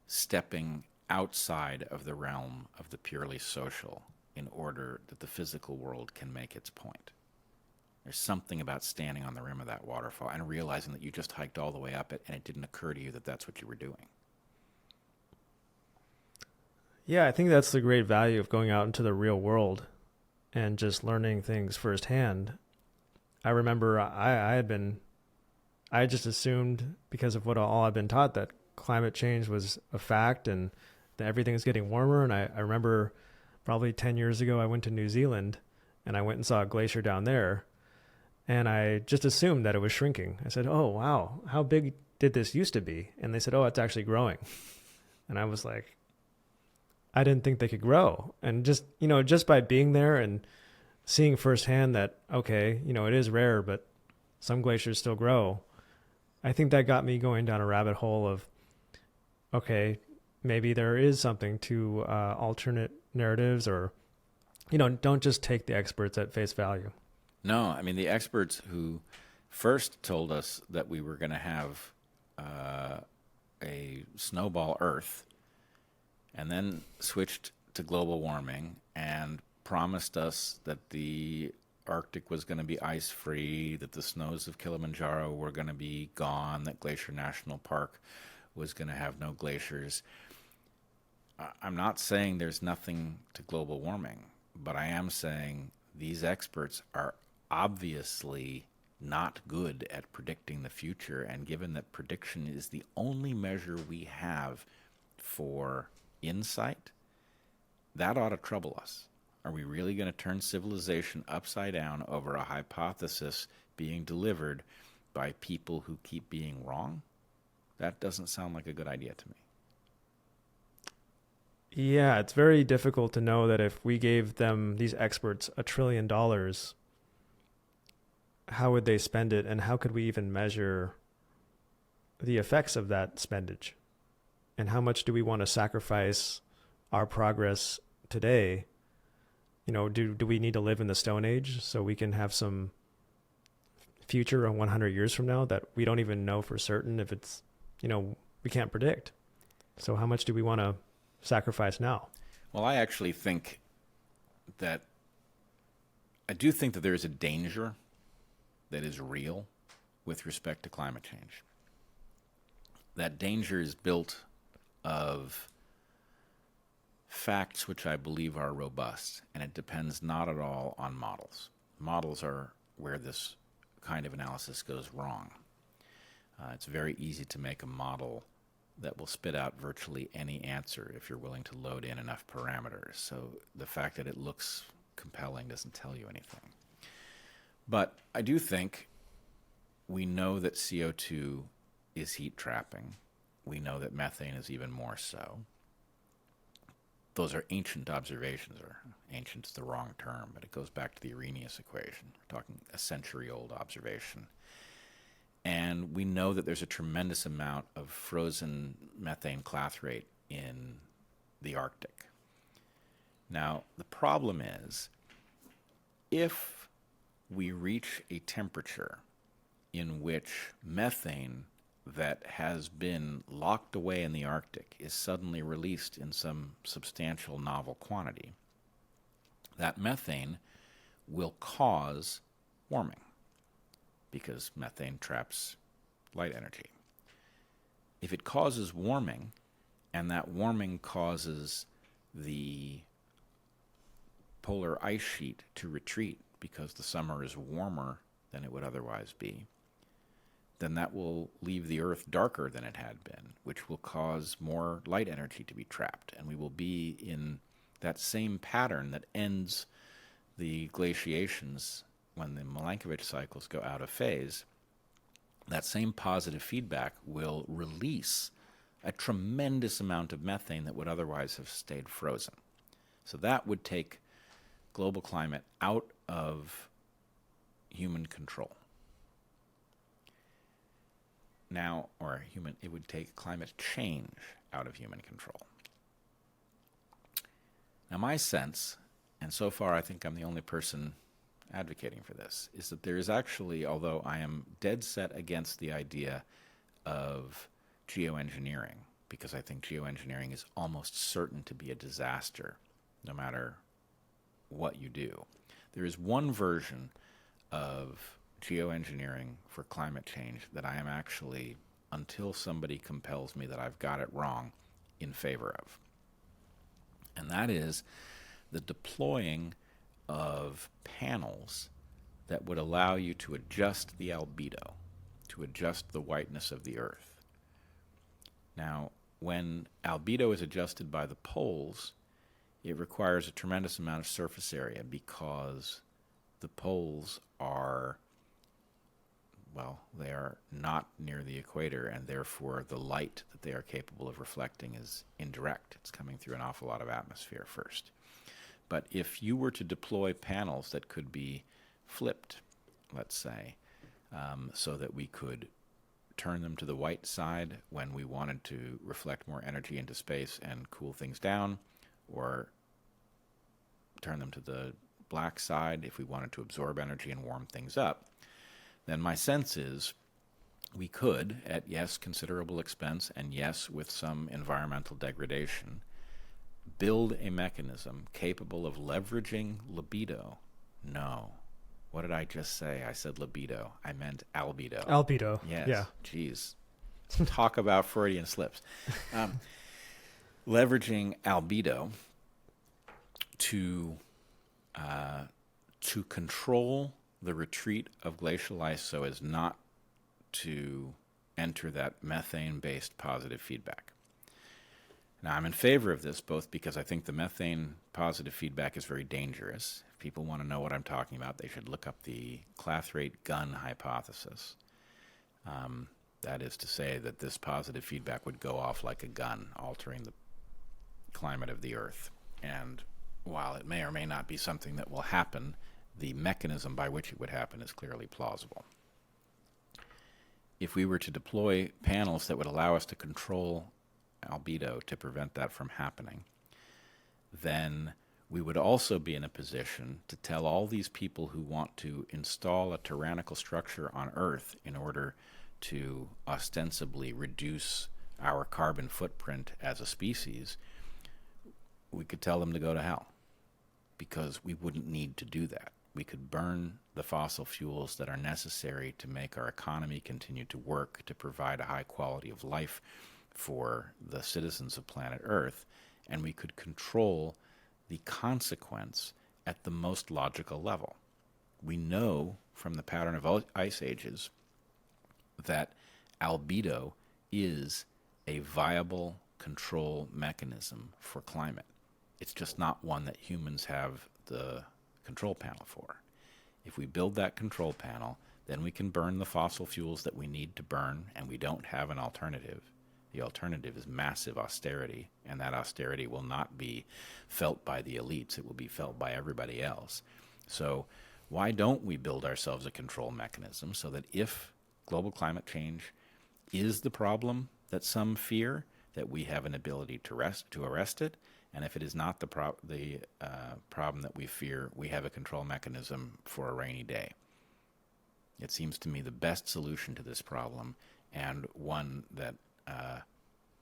stepping outside of the realm of the purely social in order that the physical world can make its point. There's something about standing on the rim of that waterfall and realizing that you just hiked all the way up it and it didn't occur to you that that's what you were doing. Yeah, I think that's the great value of going out into the real world and just learning things firsthand. I remember I just assumed because of what all I've been taught that climate change was a fact and that everything is getting warmer. And I remember probably 10 years ago, I went to New Zealand and I went and saw a glacier down there. And I just assumed that it was shrinking. I said, oh, wow, how big did this used to be? And they said, oh, it's actually growing. And I was like, I didn't think they could grow. And just, just by being there and seeing firsthand that, okay, it is rare, but some glaciers still grow. I think that got me going down a rabbit hole of, okay, maybe there is something to alternate narratives or, don't just take the experts at face value. No, I mean, the experts who first told us that we were going to have a snowball Earth and then switched to global warming and promised us that the Arctic was going to be ice-free, that the snows of Kilimanjaro were going to be gone, that Glacier National Park was going to have no glaciers. I'm not saying there's nothing to global warming, but I am saying these experts are obviously not good at predicting the future, and given that prediction is the only measure we have for insight, that ought to trouble us. Are we really going to turn civilization upside down over a hypothesis being delivered by people who keep being wrong? That doesn't sound like a good idea to me. Yeah, it's very difficult to know that if we gave them, these experts, $1 trillion, how would they spend it, and how could we even measure the effects of that spendage? And how much do we want to sacrifice our progress today? Do we need to live in the Stone Age so we can have some future 100 years from now that we don't even know for certain if it's, we can't predict? So how much do we want to sacrifice now? Well, I actually think that I do think that there is a danger that is real with respect to climate change. that danger is built of facts which I believe are robust, and it depends not at all on models. Models are where this kind of analysis goes wrong. It's very easy to make a model that will spit out virtually any answer if you're willing to load in enough parameters. So the fact that it looks compelling doesn't tell you anything. But I do think we know that CO2 is heat trapping. We know that methane is even more so. Those are ancient observations, or ancient's the wrong term, but it goes back to the Arrhenius equation. We're talking a century-old observation. And we know that there's a tremendous amount of frozen methane clathrate in the Arctic. Now, the problem is, if we reach a temperature in which methane that has been locked away in the Arctic is suddenly released in some substantial novel quantity, that methane will cause warming, because methane traps light energy. If it causes warming, and that warming causes the polar ice sheet to retreat because the summer is warmer than it would otherwise be, then that will leave the Earth darker than it had been, which will cause more light energy to be trapped. And we will be in that same pattern that ends the glaciations when the Milankovitch cycles go out of phase. That same positive feedback will release a tremendous amount of methane that would otherwise have stayed frozen. So that would take global climate out of human control. Now, it would take climate change out of human control. Now, my sense, and so far I think I'm the only person advocating for this, is that there is actually, although I am dead set against the idea of geoengineering, because I think geoengineering is almost certain to be a disaster, no matter what you do. There is one version of geoengineering for climate change that I am actually, until somebody compels me that I've got it wrong, in favor of. And that is the deploying of panels that would allow you to adjust the albedo, to adjust the whiteness of the Earth. Now, when albedo is adjusted by the poles, it requires a tremendous amount of surface area, because the poles are, well, they are not near the equator, and therefore the light that they are capable of reflecting is indirect. It's coming through an awful lot of atmosphere first. But if you were to deploy panels that could be flipped, let's say, so that we could turn them to the white side when we wanted to reflect more energy into space and cool things down, or turn them to the black side if we wanted to absorb energy and warm things up, then my sense is we could, at yes, considerable expense, and yes, with some environmental degradation, build a mechanism capable of leveraging libido. No. What did I just say? I said libido. I meant albedo. Albedo. Yes. Yeah. Jeez. Talk about Freudian slips. Leveraging albedo to control the retreat of glacial ice so as not to enter that methane-based positive feedback. Now, I'm in favor of this, both because I think the methane positive feedback is very dangerous. If people want to know what I'm talking about, they should look up the clathrate gun hypothesis. That is to say that this positive feedback would go off like a gun, altering the climate of the Earth. And while it may or may not be something that will happen, the mechanism by which it would happen is clearly plausible. If we were to deploy panels that would allow us to control albedo to prevent that from happening, then we would also be in a position to tell all these people who want to install a tyrannical structure on Earth in order to ostensibly reduce our carbon footprint as a species, we could tell them to go to hell, because we wouldn't need to do that. We could burn the fossil fuels that are necessary to make our economy continue to work, to provide a high quality of life for the citizens of planet Earth, and we could control the consequence at the most logical level. We know from the pattern of ice ages that albedo is a viable control mechanism for climate. It's just not one that humans have the control panel for. If we build that control panel, then we can burn the fossil fuels that we need to burn, and we don't have an alternative. The alternative is massive austerity, and that austerity will not be felt by the elites. It will be felt by everybody else. So why don't we build ourselves a control mechanism so that if global climate change is the problem that some fear, that we have an ability to arrest it, and if it is not the problem that we fear, we have a control mechanism for a rainy day. It seems to me the best solution to this problem, and one that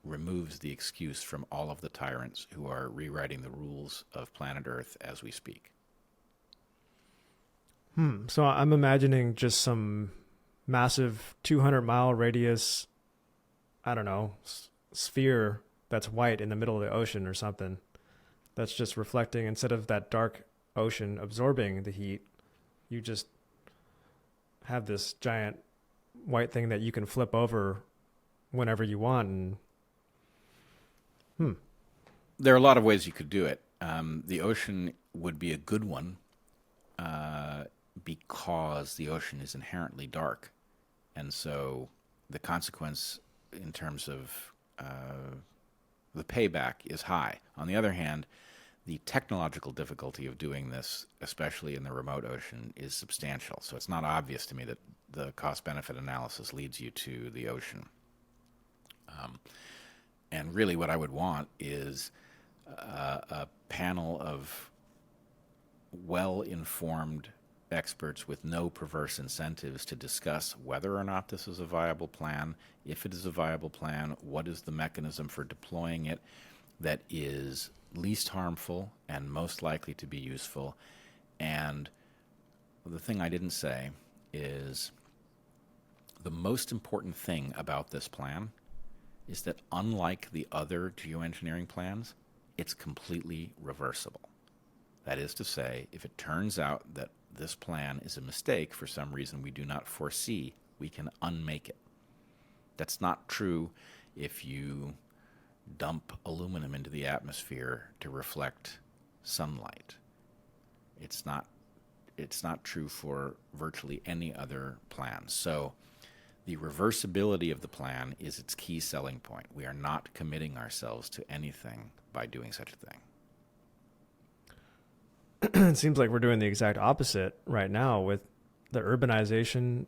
removes the excuse from all of the tyrants who are rewriting the rules of planet Earth as we speak. So I'm imagining just some massive 200-mile radius, I don't know, sphere that's white in the middle of the ocean or something. That's just reflecting, instead of that dark ocean absorbing the heat, you just have this giant white thing that you can flip over whenever you want. And there are a lot of ways you could do it. The ocean would be a good one because the ocean is inherently dark. And so the consequence in terms of the payback is high. On the other hand, the technological difficulty of doing this, especially in the remote ocean, is substantial. So it's not obvious to me that the cost-benefit analysis leads you to the ocean. And really what I would want is a panel of well-informed experts with no perverse incentives to discuss whether or not this is a viable plan. If it is a viable plan, what is the mechanism for deploying it that is least harmful and most likely to be useful? And the thing I didn't say is the most important thing about this plan is that unlike the other geoengineering plans, it's completely reversible. That is to say, if it turns out that this plan is a mistake for some reason we do not foresee, we can unmake it. That's not true if you dump aluminum into the atmosphere to reflect sunlight. It's not true for virtually any other plan. So the reversibility of the plan is its key selling point. We are not committing ourselves to anything by doing such a thing. it seems like we're doing the exact opposite right now with the urbanization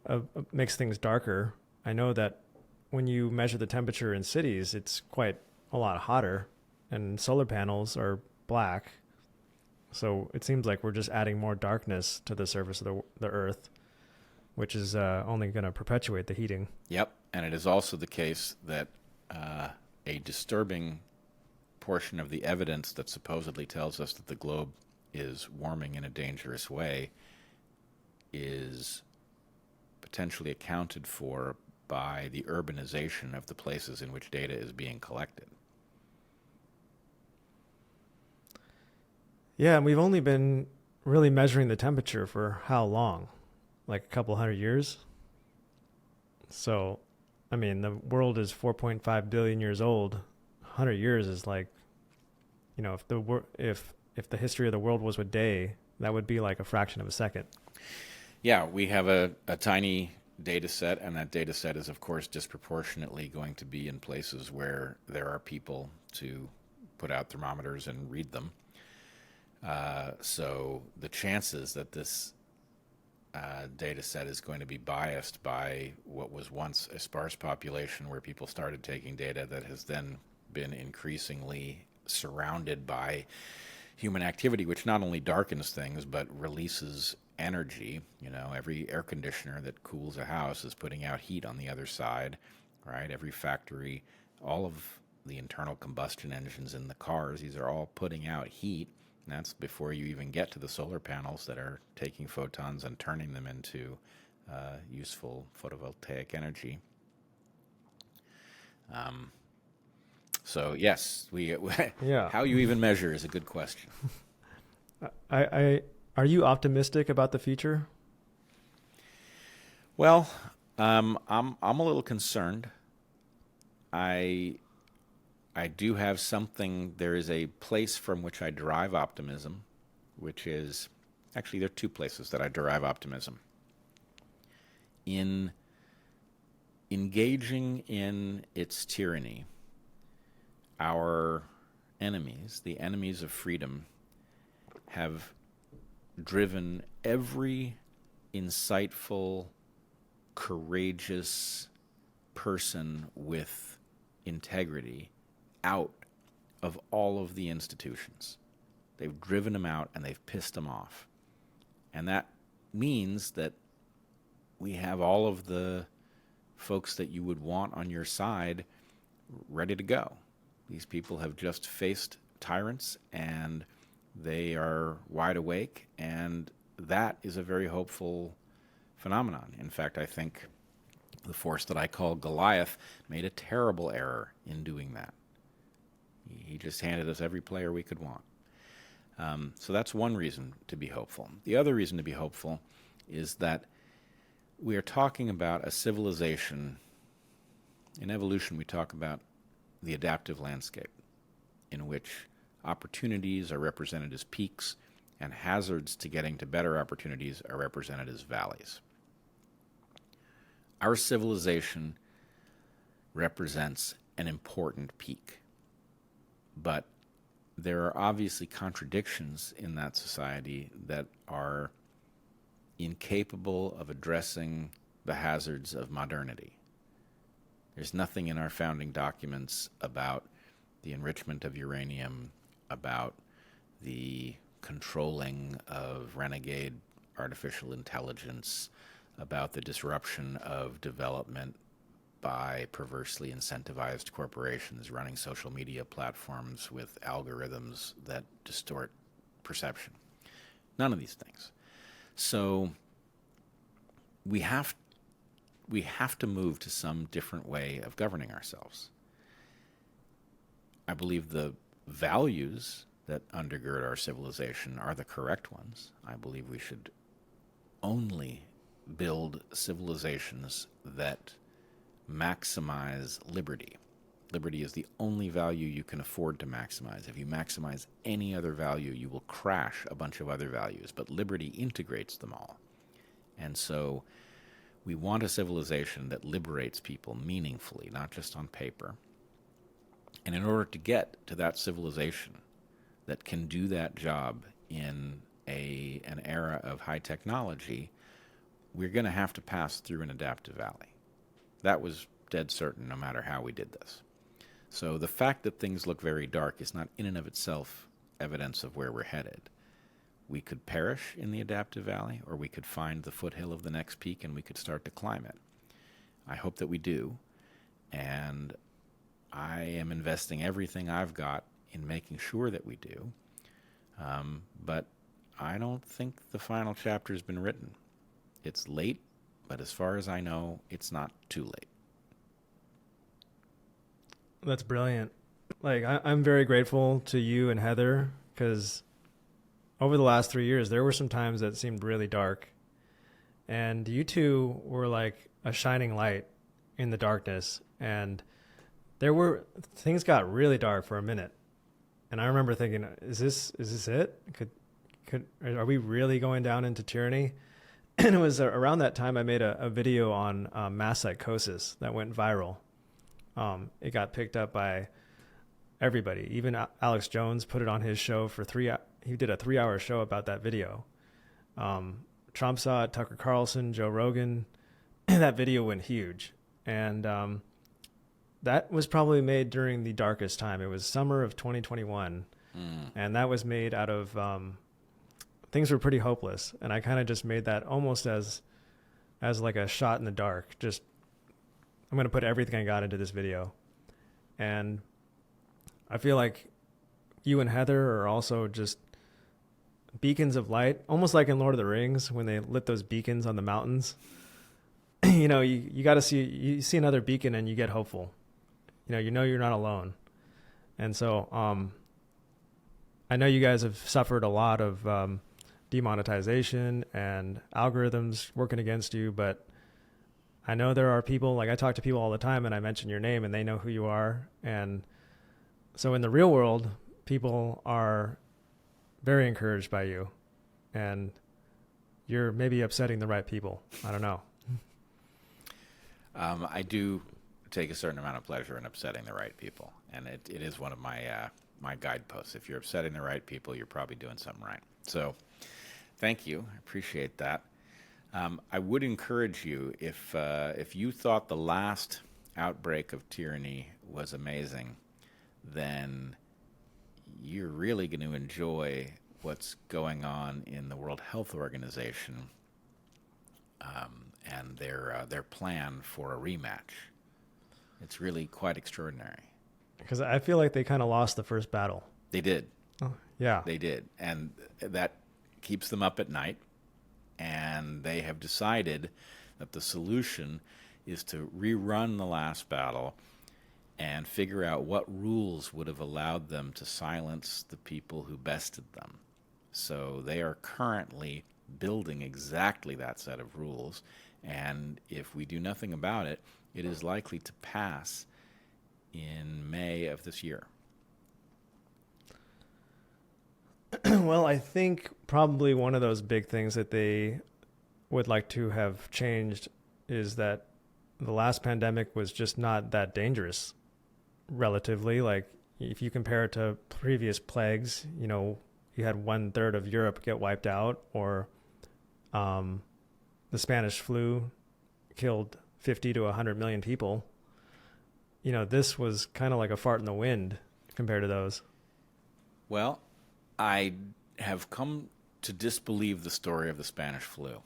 makes things darker. I know that when you measure the temperature in cities, it's quite a lot hotter, and solar panels are black. So it seems like we're just adding more darkness to the surface of the Earth, which is only going to perpetuate the heating. Yep, and it is also the case that a disturbing portion of the evidence that supposedly tells us that the globe is warming in a dangerous way is potentially accounted for by the urbanization of the places in which data is being collected. Yeah, and we've only been really measuring the temperature for how long? Like a couple hundred years? So, I mean, the world is 4.5 billion years old. 100 years is like, you know, if the history of the world was a day, that would be like a fraction of a second. Yeah, we have a tiny data set, and that data set is, of course, disproportionately going to be in places where there are people to put out thermometers and read them. So the chances that this data set is going to be biased by what was once a sparse population where people started taking data that has then been increasingly surrounded by human activity, which not only darkens things but releases energy. You know, every air conditioner that cools a house is putting out heat on the other side, right? Every factory, all of the internal combustion engines in the cars, these are all putting out heat. That's before you even get to the solar panels that are taking photons and turning them into useful photovoltaic energy. So yes, Yeah. how you even measure is a good question. Are you optimistic about the future? Well, I'm a little concerned. I do have something. There is a place from which I derive optimism, which is actually there are two places that I derive optimism. In engaging in its tyranny, our enemies, the enemies of freedom, have driven every insightful, courageous person with integrity out of all of the institutions. They've driven them out and they've pissed them off. And that means that we have all of the folks that you would want on your side ready to go. These people have just faced tyrants and they are wide awake, and that is a very hopeful phenomenon. In fact, I think the force that I call Goliath made a terrible error in doing that. He just handed us every player we could want. So that's one reason to be hopeful. The other reason to be hopeful is that we are talking about a civilization. In evolution, we talk about the adaptive landscape, in which opportunities are represented as peaks and hazards to getting to better opportunities are represented as valleys. Our civilization represents an important peak, but there are obviously contradictions in that society that are incapable of addressing the hazards of modernity. There's nothing in our founding documents about the enrichment of uranium, about the controlling of renegade artificial intelligence, about the disruption of development by perversely incentivized corporations running social media platforms with algorithms that distort perception. None of these things. So we have to move to some different way of governing ourselves. I believe the values that undergird our civilization are the correct ones. I believe we should only build civilizations that maximize liberty. Liberty is the only value you can afford to maximize. If you maximize any other value, you will crash a bunch of other values, but liberty integrates them all. And so we want a civilization that liberates people meaningfully, not just on paper. And in order to get to that civilization that can do that job in an era of high technology, we're going to have to pass through an adaptive valley. That was dead certain no matter how we did this. So the fact that things look very dark is not in and of itself evidence of where we're headed. We could perish in the adaptive valley, or we could find the foothill of the next peak and we could start to climb it. I hope that we do, and I am investing everything I've got in making sure that we do. But I don't think the final chapter has been written. It's late, but as far as I know, it's not too late. That's brilliant. Like, I'm very grateful to you and Heather, because over the last 3 years, there were some times that seemed really dark. And you two were like a shining light in the darkness. And things got really dark for a minute. And I remember thinking, is this it? Are we really going down into tyranny? And it was around that time I made a video on mass psychosis that went viral. It got picked up by everybody. Even Alex Jones put it on his show for he did a 3-hour show about that video. Trump saw it, Tucker Carlson, Joe Rogan. That video went huge. And that was probably made during the darkest time. It was summer of 2021. And that was made out of, things were pretty hopeless. And I kind of just made that almost as like a shot in the dark. Just, I'm going to put everything I got into this video. And I feel like you and Heather are also just beacons of light, almost like in Lord of the Rings when they lit those beacons on the mountains. You got to see another beacon and you get hopeful. You know you're not alone. And so I know you guys have suffered a lot of demonetization and algorithms working against you, but I know there are people, like I talk to people all the time and I mention your name and they know who you are. And so in the real world, people are very encouraged by you, and you're maybe upsetting the right people. I don't know. I do take a certain amount of pleasure in upsetting the right people, and it is one of my guideposts. If you're upsetting the right people, you're probably doing something right. So thank you. I appreciate that. I would encourage you, if you thought the last outbreak of tyranny was amazing, then you're really going to enjoy what's going on in the World Health Organization and their plan for a rematch. It's really quite extraordinary. Because I feel like they kind of lost the first battle. They did. Oh, yeah. They did. And that keeps them up at night. And they have decided that the solution is to rerun the last battle and figure out what rules would have allowed them to silence the people who bested them. So they are currently building exactly that set of rules. And if we do nothing about it, it is likely to pass in May of this year. Well, I think probably one of those big things that they would like to have changed is that the last pandemic was just not that dangerous, relatively. Like, if you compare it to previous plagues, you had 1/3 of Europe get wiped out, or the Spanish flu killed 50 to 100 million people. This was kind of like a fart in the wind compared to those. Well, I have come to disbelieve the story of the Spanish flu.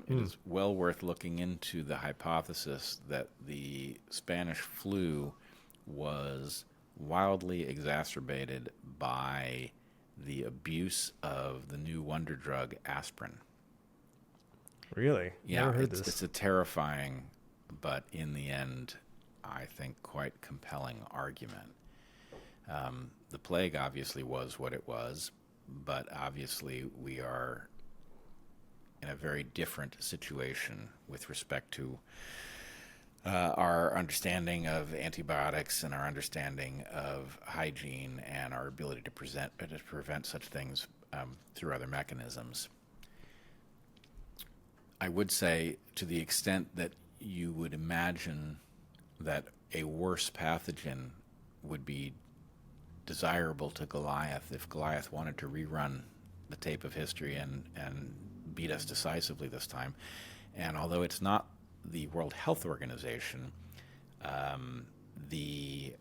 It is well worth looking into the hypothesis that the Spanish flu was wildly exacerbated by the abuse of the new wonder drug aspirin. Really? Yeah, Never heard this. It's a terrifying, but in the end, I think quite compelling argument. The plague obviously was what it was, but obviously we are in a very different situation with respect to our understanding of antibiotics and our understanding of hygiene and our ability to prevent such things through other mechanisms. I would say, to the extent that you would imagine that a worse pathogen would be desirable to Goliath if Goliath wanted to rerun the tape of history and beat us decisively this time. And although it's not the World Health Organization, the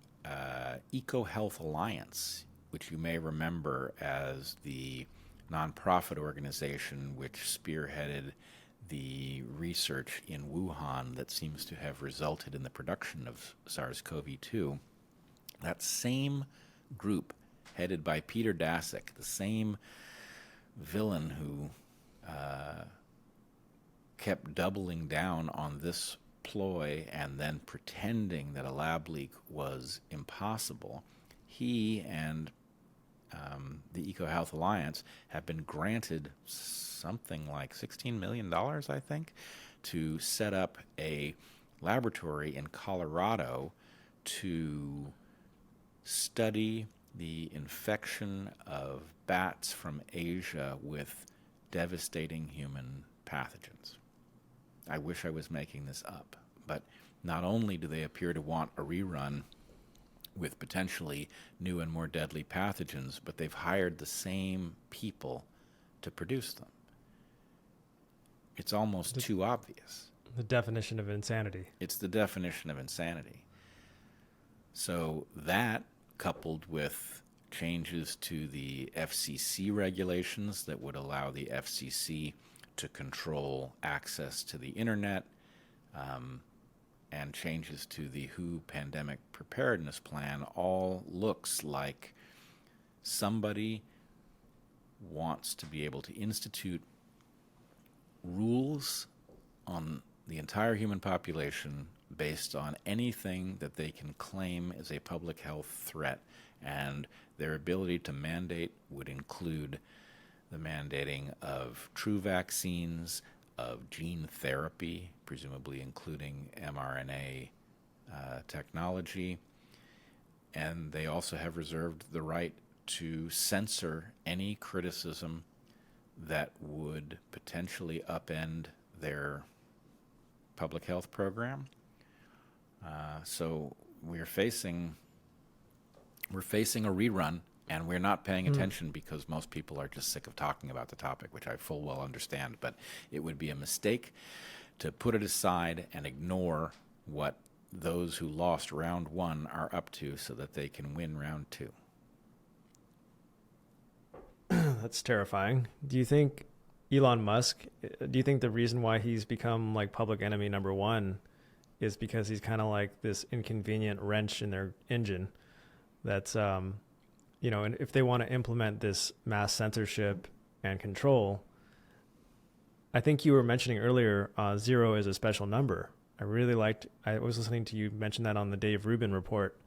EcoHealth Alliance, which you may remember as the nonprofit organization which spearheaded the research in Wuhan that seems to have resulted in the production of SARS-CoV-2, that same group, headed by Peter Daszak, the same villain who kept doubling down on this ploy and then pretending that a lab leak was impossible, he and the EcoHealth Alliance have been granted something like $16 million, I think, to set up a laboratory in Colorado to study the infection of bats from Asia with devastating human pathogens. I wish I was making this up, but not only do they appear to want a rerun with potentially new and more deadly pathogens, but they've hired the same people to produce them. It's almost too obvious. The definition of insanity. It's the definition of insanity. So that, coupled with changes to the FCC regulations that would allow the FCC to control access to the internet, and changes to the WHO Pandemic Preparedness Plan, all looks like somebody wants to be able to institute rules on the entire human population based on anything that they can claim as a public health threat. And their ability to mandate would include the mandating of true vaccines, of gene therapy, presumably including mRNA technology. And they also have reserved the right to censor any criticism that would potentially upend their public health program. So we're facing a rerun, and we're not paying attention because most people are just sick of talking about the topic, which I full well understand. But it would be a mistake to put it aside and ignore what those who lost round one are up to so that they can win round two. That's terrifying. Do you think Elon Musk, do you think the reason why he's become like public enemy number one is because he's kind of like this inconvenient wrench in their engine that's, you know, and if they want to implement this mass censorship and control, I think you were mentioning earlier, 0 is a special number. I was listening to you mention that on the Dave Rubin report,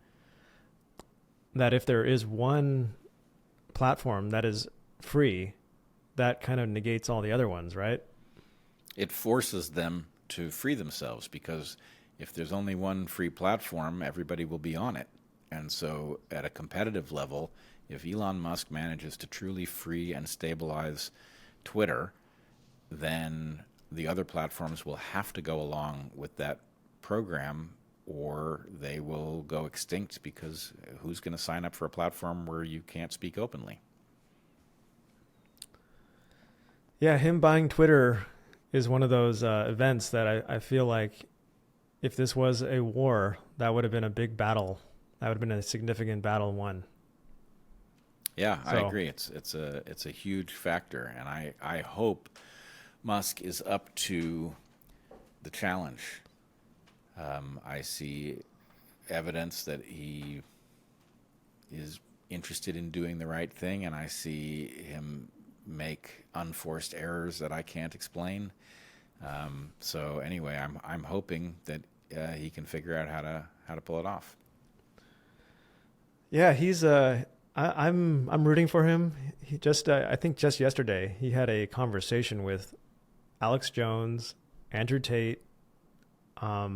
that if there is one platform that is free, that kind of negates all the other ones, right? It forces them to free themselves, because if there's only one free platform, everybody will be on it. And so at a competitive level, if Elon Musk manages to truly free and stabilize Twitter, then the other platforms will have to go along with that program, or they will go extinct, because who's going to sign up for a platform where you can't speak openly? Yeah, him buying Twitter is one of those events that I feel like if this was a war, that would have been a big battle. That would have been a significant battle won. Yeah, I agree. It's a huge factor, and I hope Musk is up to the challenge. I see evidence that he is interested in doing the right thing, and I see him make unforced errors that I can't explain. So anyway, I'm hoping that he can figure out how to pull it off. Yeah, he's I'm rooting for him. He just I think just yesterday he had a conversation with Alex Jones, Andrew Tate, a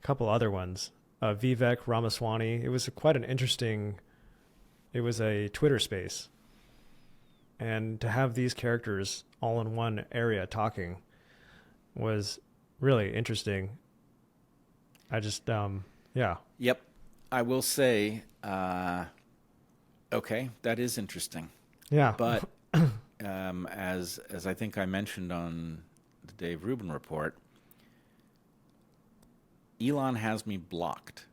couple other ones, Vivek Ramaswamy. It was quite an interesting. It was a Twitter space, and to have these characters all in one area talking was really interesting. I just yeah. Yep. I will say, okay, that is interesting. Yeah. But as I think I mentioned on the Dave Rubin report, Elon has me blocked.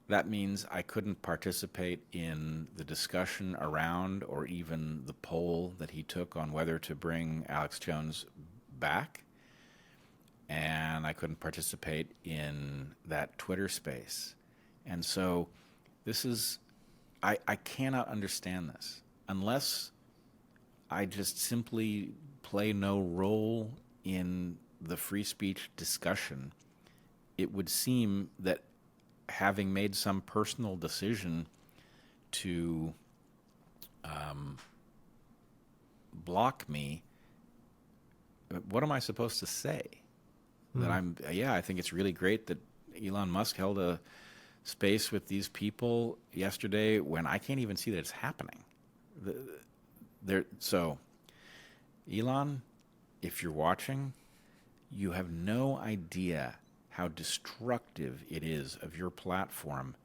That means I couldn't participate in the discussion around, or even the poll that he took on whether to bring Alex Jones back. And I couldn't participate in that Twitter space. And so this is, I cannot understand this unless I just simply play no role in the free speech discussion. It would seem that having made some personal decision to block me, what am I supposed to say? That I think it's really great that Elon Musk held a space with these people yesterday when I can't even see that it's happening. So, Elon, if you're watching, you have no idea how destructive it is of your platform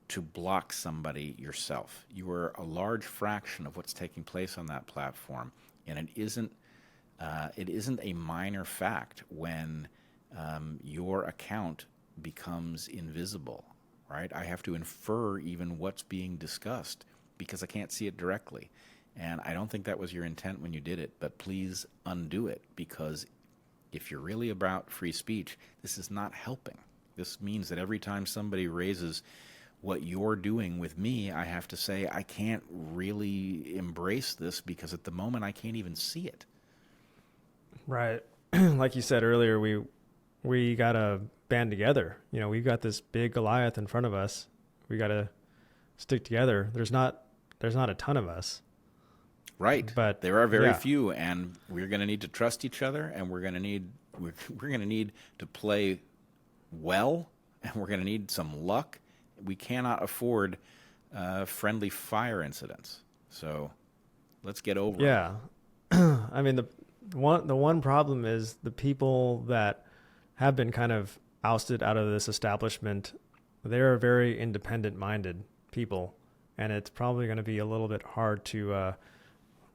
to block somebody yourself. You are a large fraction of what's taking place on that platform, and it isn't a minor fact when your account becomes invisible, right? I have to infer even what's being discussed because I can't see it directly. And I don't think that was your intent when you did it, but please undo it, because if you're really about free speech, this is not helping. This means that every time somebody raises what you're doing with me, I have to say, I can't really embrace this because at the moment I can't even see it. Right. Like you said earlier, we gotta band together. We've got this big Goliath in front of us. We gotta stick together. There's not a ton of us. Right. But there are very yeah. few, and we're going to need to trust each other, and we're going to need to play well, and we're going to need some luck. We cannot afford friendly fire incidents. So let's get over them. Yeah. I mean, the one problem is the people that have been kind of ousted out of this establishment. They're very independent minded people, and it's probably going to be a little bit hard to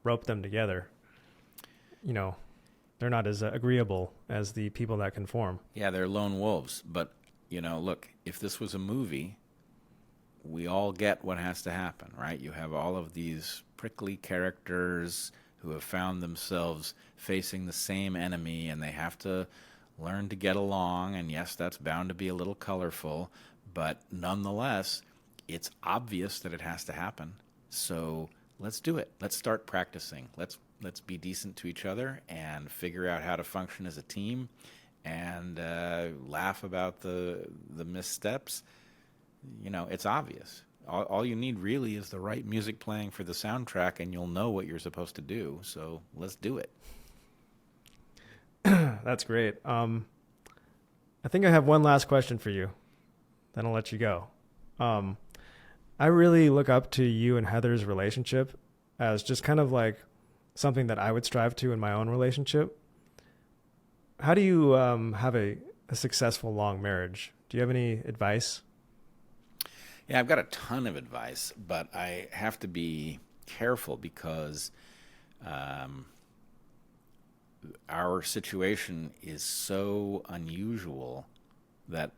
rope them together. They're not as agreeable as the people that conform. Yeah, they're lone wolves. But, look, if this was a movie, we all get what has to happen, right? You have all of these prickly characters who have found themselves facing the same enemy, and they have to learn to get along. And yes, that's bound to be a little colorful, but nonetheless, it's obvious that it has to happen. So let's do it. Let's start practicing. Let's be decent to each other and figure out how to function as a team, and laugh about the missteps. It's obvious. All you need really is the right music playing for the soundtrack, and you'll know what you're supposed to do. So let's do it. That's great. I think I have one last question for you. Then I'll let you go. I really look up to you and Heather's relationship as just kind of like something that I would strive to in my own relationship. How do you have a successful long marriage? Do you have any advice? Yeah, I've got a ton of advice, but I have to be careful because our situation is so unusual that,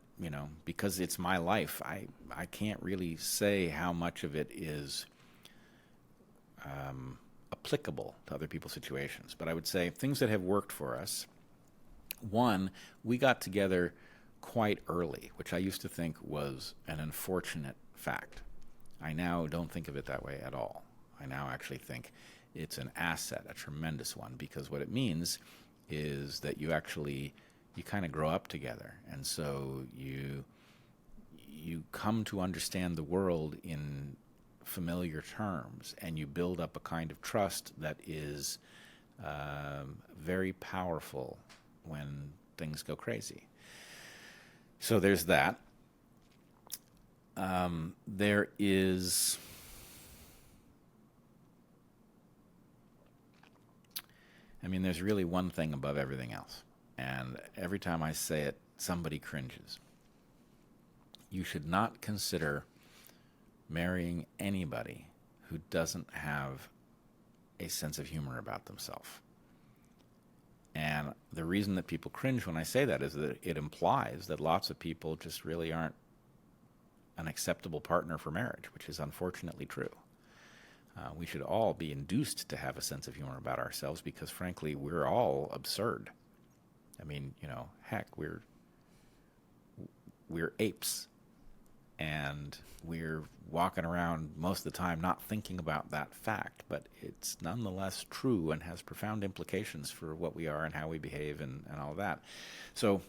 because it's my life, I can't really say how much of it is applicable to other people's situations. But I would say things that have worked for us. One, we got together quite early, which I used to think was an unfortunate fact. I now don't think of it that way at all. I now actually think it's an asset, a tremendous one, because what it means is that you kind of grow up together, and so you come to understand the world in familiar terms, and you build up a kind of trust that is very powerful when things go crazy. So there's that. There is there's really one thing above everything else. And every time I say it, somebody cringes. You should not consider marrying anybody who doesn't have a sense of humor about themselves. And the reason that people cringe when I say that is that it implies that lots of people just really aren't an acceptable partner for marriage, which is unfortunately true. We should all be induced to have a sense of humor about ourselves because, frankly, we're all absurd. Heck, we're apes, and we're walking around most of the time not thinking about that fact, but it's nonetheless true and has profound implications for what we are and how we behave and all that. So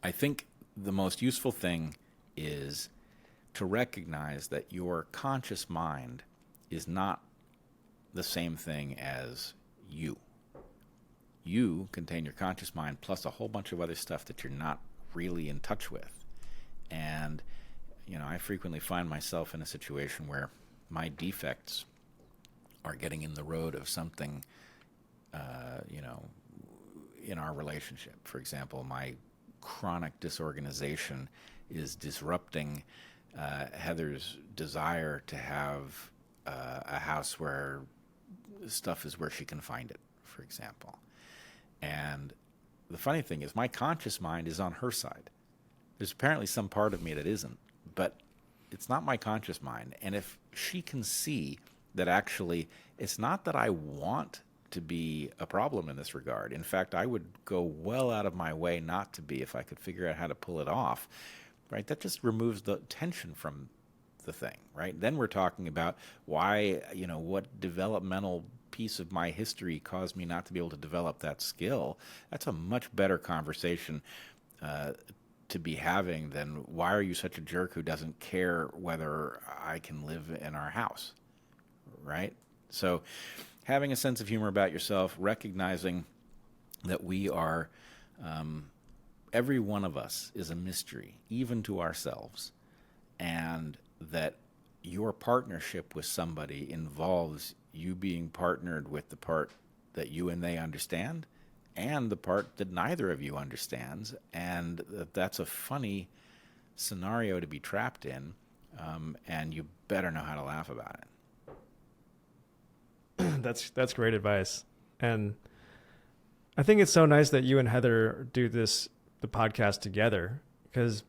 I think the most useful thing is to recognize that your conscious mind is not the same thing as you. You contain your conscious mind plus a whole bunch of other stuff that you're not really in touch with. And, I frequently find myself in a situation where my defects are getting in the road of something, in our relationship. For example, my chronic disorganization is disrupting Heather's desire to have a house where stuff is where she can find it, for example. And the funny thing is, my conscious mind is on her side. There's apparently some part of me that isn't, but it's not my conscious mind. And if she can see that actually it's not that I want to be a problem in this regard. In fact, I would go well out of my way not to be if I could figure out how to pull it off. right? That just removes the tension from the thing, right? Then we're talking about why, what developmental piece of my history caused me not to be able to develop that skill. That's a much better conversation to be having than why are you such a jerk who doesn't care whether I can live in our house, right? So having a sense of humor about yourself, recognizing that we are, every one of us is a mystery, even to ourselves, and that your partnership with somebody involves you being partnered with the part that you and they understand and the part that neither of you understands, and that's a funny scenario to be trapped in, and you better know how to laugh about it. That's great advice. And I think it's so nice that you and Heather do the podcast together, because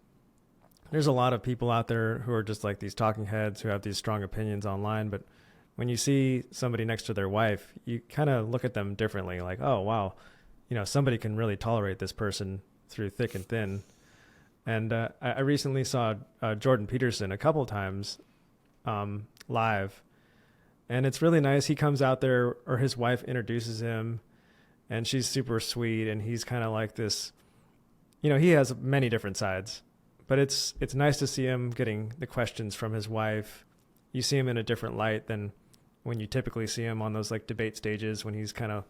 there's a lot of people out there who are just like these talking heads who have these strong opinions online, but when you see somebody next to their wife, you kind of look at them differently, like, oh, wow, somebody can really tolerate this person through thick and thin. And I recently saw Jordan Peterson a couple times live, and it's really nice. He comes out there, or his wife introduces him, and she's super sweet, and he's kind of like this, he has many different sides, but it's nice to see him getting the questions from his wife. You see him in a different light than when you typically see him on those like debate stages, when he's kind of,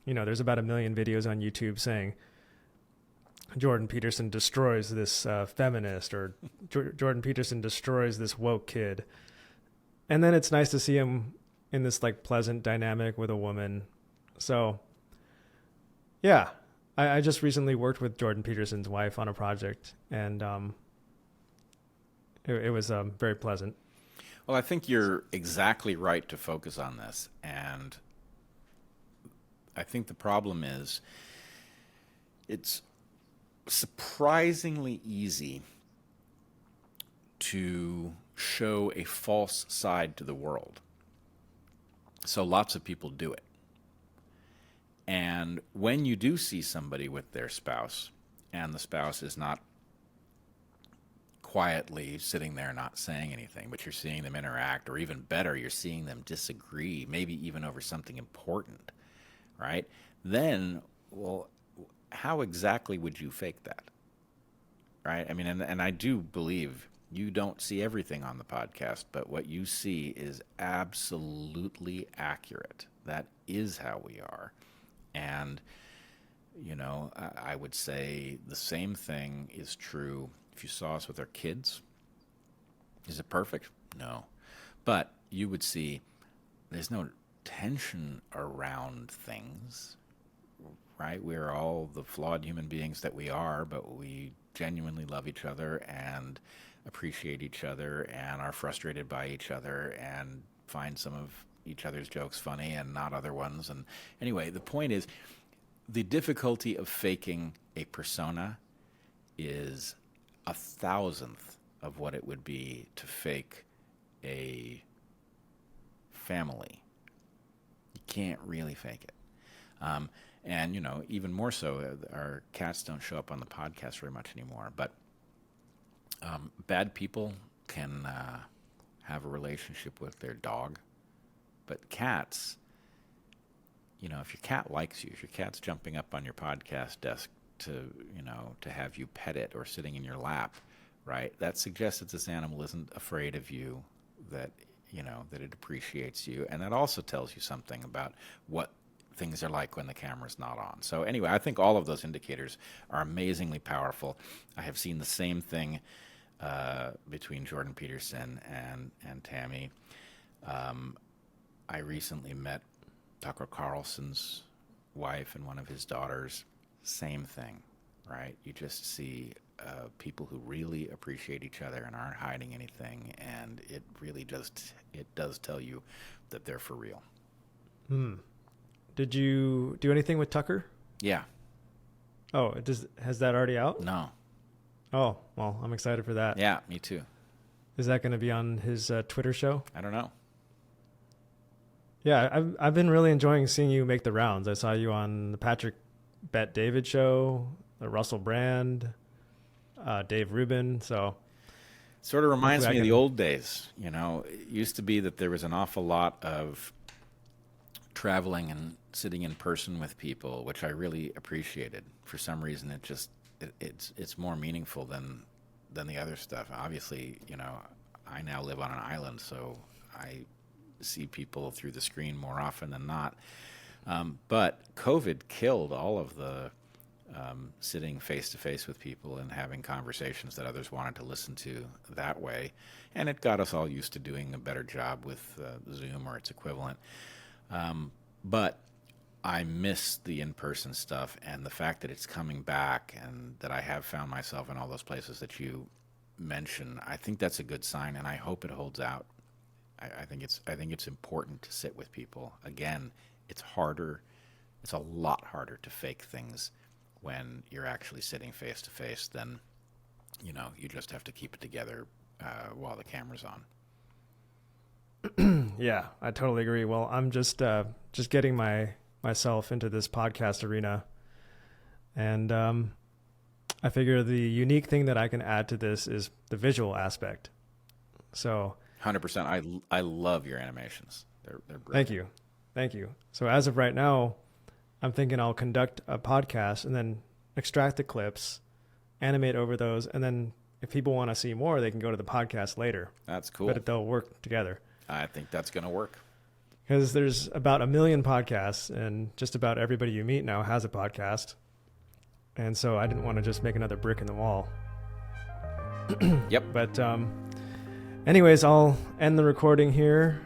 there's about 1 million videos on YouTube saying Jordan Peterson destroys this feminist, or Jordan Peterson destroys this woke kid. And then it's nice to see him in this like pleasant dynamic with a woman. So yeah, I just recently worked with Jordan Peterson's wife on a project, and it was very pleasant. Well, I think you're exactly right to focus on this, and I think the problem is it's surprisingly easy to show a false side to the world. So lots of people do it. And when you do see somebody with their spouse, and the spouse is not quietly sitting there not saying anything, but you're seeing them interact, or even better, you're seeing them disagree, maybe even over something important, right? Then, well, how exactly would you fake that, right? I mean, and I do believe you don't see everything on the podcast, but what you see is absolutely accurate. That is how we are. And, I would say the same thing is true if you saw us with our kids. Is it perfect? No. But you would see there's no tension around things, right? We're all the flawed human beings that we are, but we genuinely love each other and appreciate each other and are frustrated by each other and find some of each other's jokes funny and not other ones. And anyway, the point is, the difficulty of faking a persona is 1,000th of what it would be to fake a family. You can't really fake it. And, even more so, our cats don't show up on the podcast very much anymore. But bad people can have a relationship with their dog. But cats, if your cat likes you, if your cat's jumping up on your podcast desk to have you pet it or sitting in your lap, right? That suggests that this animal isn't afraid of you, that it appreciates you. And that also tells you something about what things are like when the camera's not on. So anyway, I think all of those indicators are amazingly powerful. I have seen the same thing between Jordan Peterson and Tammy. I recently met Tucker Carlson's wife and one of his daughters. Same thing, right? You just see people who really appreciate each other and aren't hiding anything, and it really does tell you that they're for real. Did you do anything with Tucker? Yeah. Oh, has that already out? No. Oh, well, I'm excited for that. Yeah, me too. Is that going to be on his Twitter show? I don't know. Yeah, I've been really enjoying seeing you make the rounds. I saw you on the Patrick Bet David show, the Russell Brand. Dave Rubin. So sort of reminds hopefully me I of the can- old days. You know, it used to be that there was an awful lot of traveling and sitting in person with people, which I really appreciated. For some reason, it's more meaningful than the other stuff. Obviously, you know, I now live on an island, so I see people through the screen more often than not. But COVID killed all of the sitting face to face with people and having conversations that others wanted to listen to that way. And it got us all used to doing a better job with Zoom or its equivalent. But I miss the in-person stuff, and the fact that it's coming back and that I have found myself in all those places that you mentioned, I think that's a good sign, and I hope it holds out. I think it's important to sit with people. Again, it's harder. It's a lot harder to fake things when you're actually sitting face to face than, you know, you just have to keep it together while the camera's on. Yeah, I totally agree. Well, I'm just getting myself into this podcast arena, and I figure the unique thing that I can add to this is the visual aspect. So 100%. I love your animations. They're brilliant. Thank you. So as of right now, I'm thinking I'll conduct a podcast and then extract the clips, animate over those, and then if people want to see more, they can go to the podcast later. That's cool. But they'll work together. I think that's going to work. Because there's about 1 million podcasts, and just about everybody you meet now has a podcast. And so I didn't want to just make another brick in the wall. Yep. But anyways, I'll end the recording here.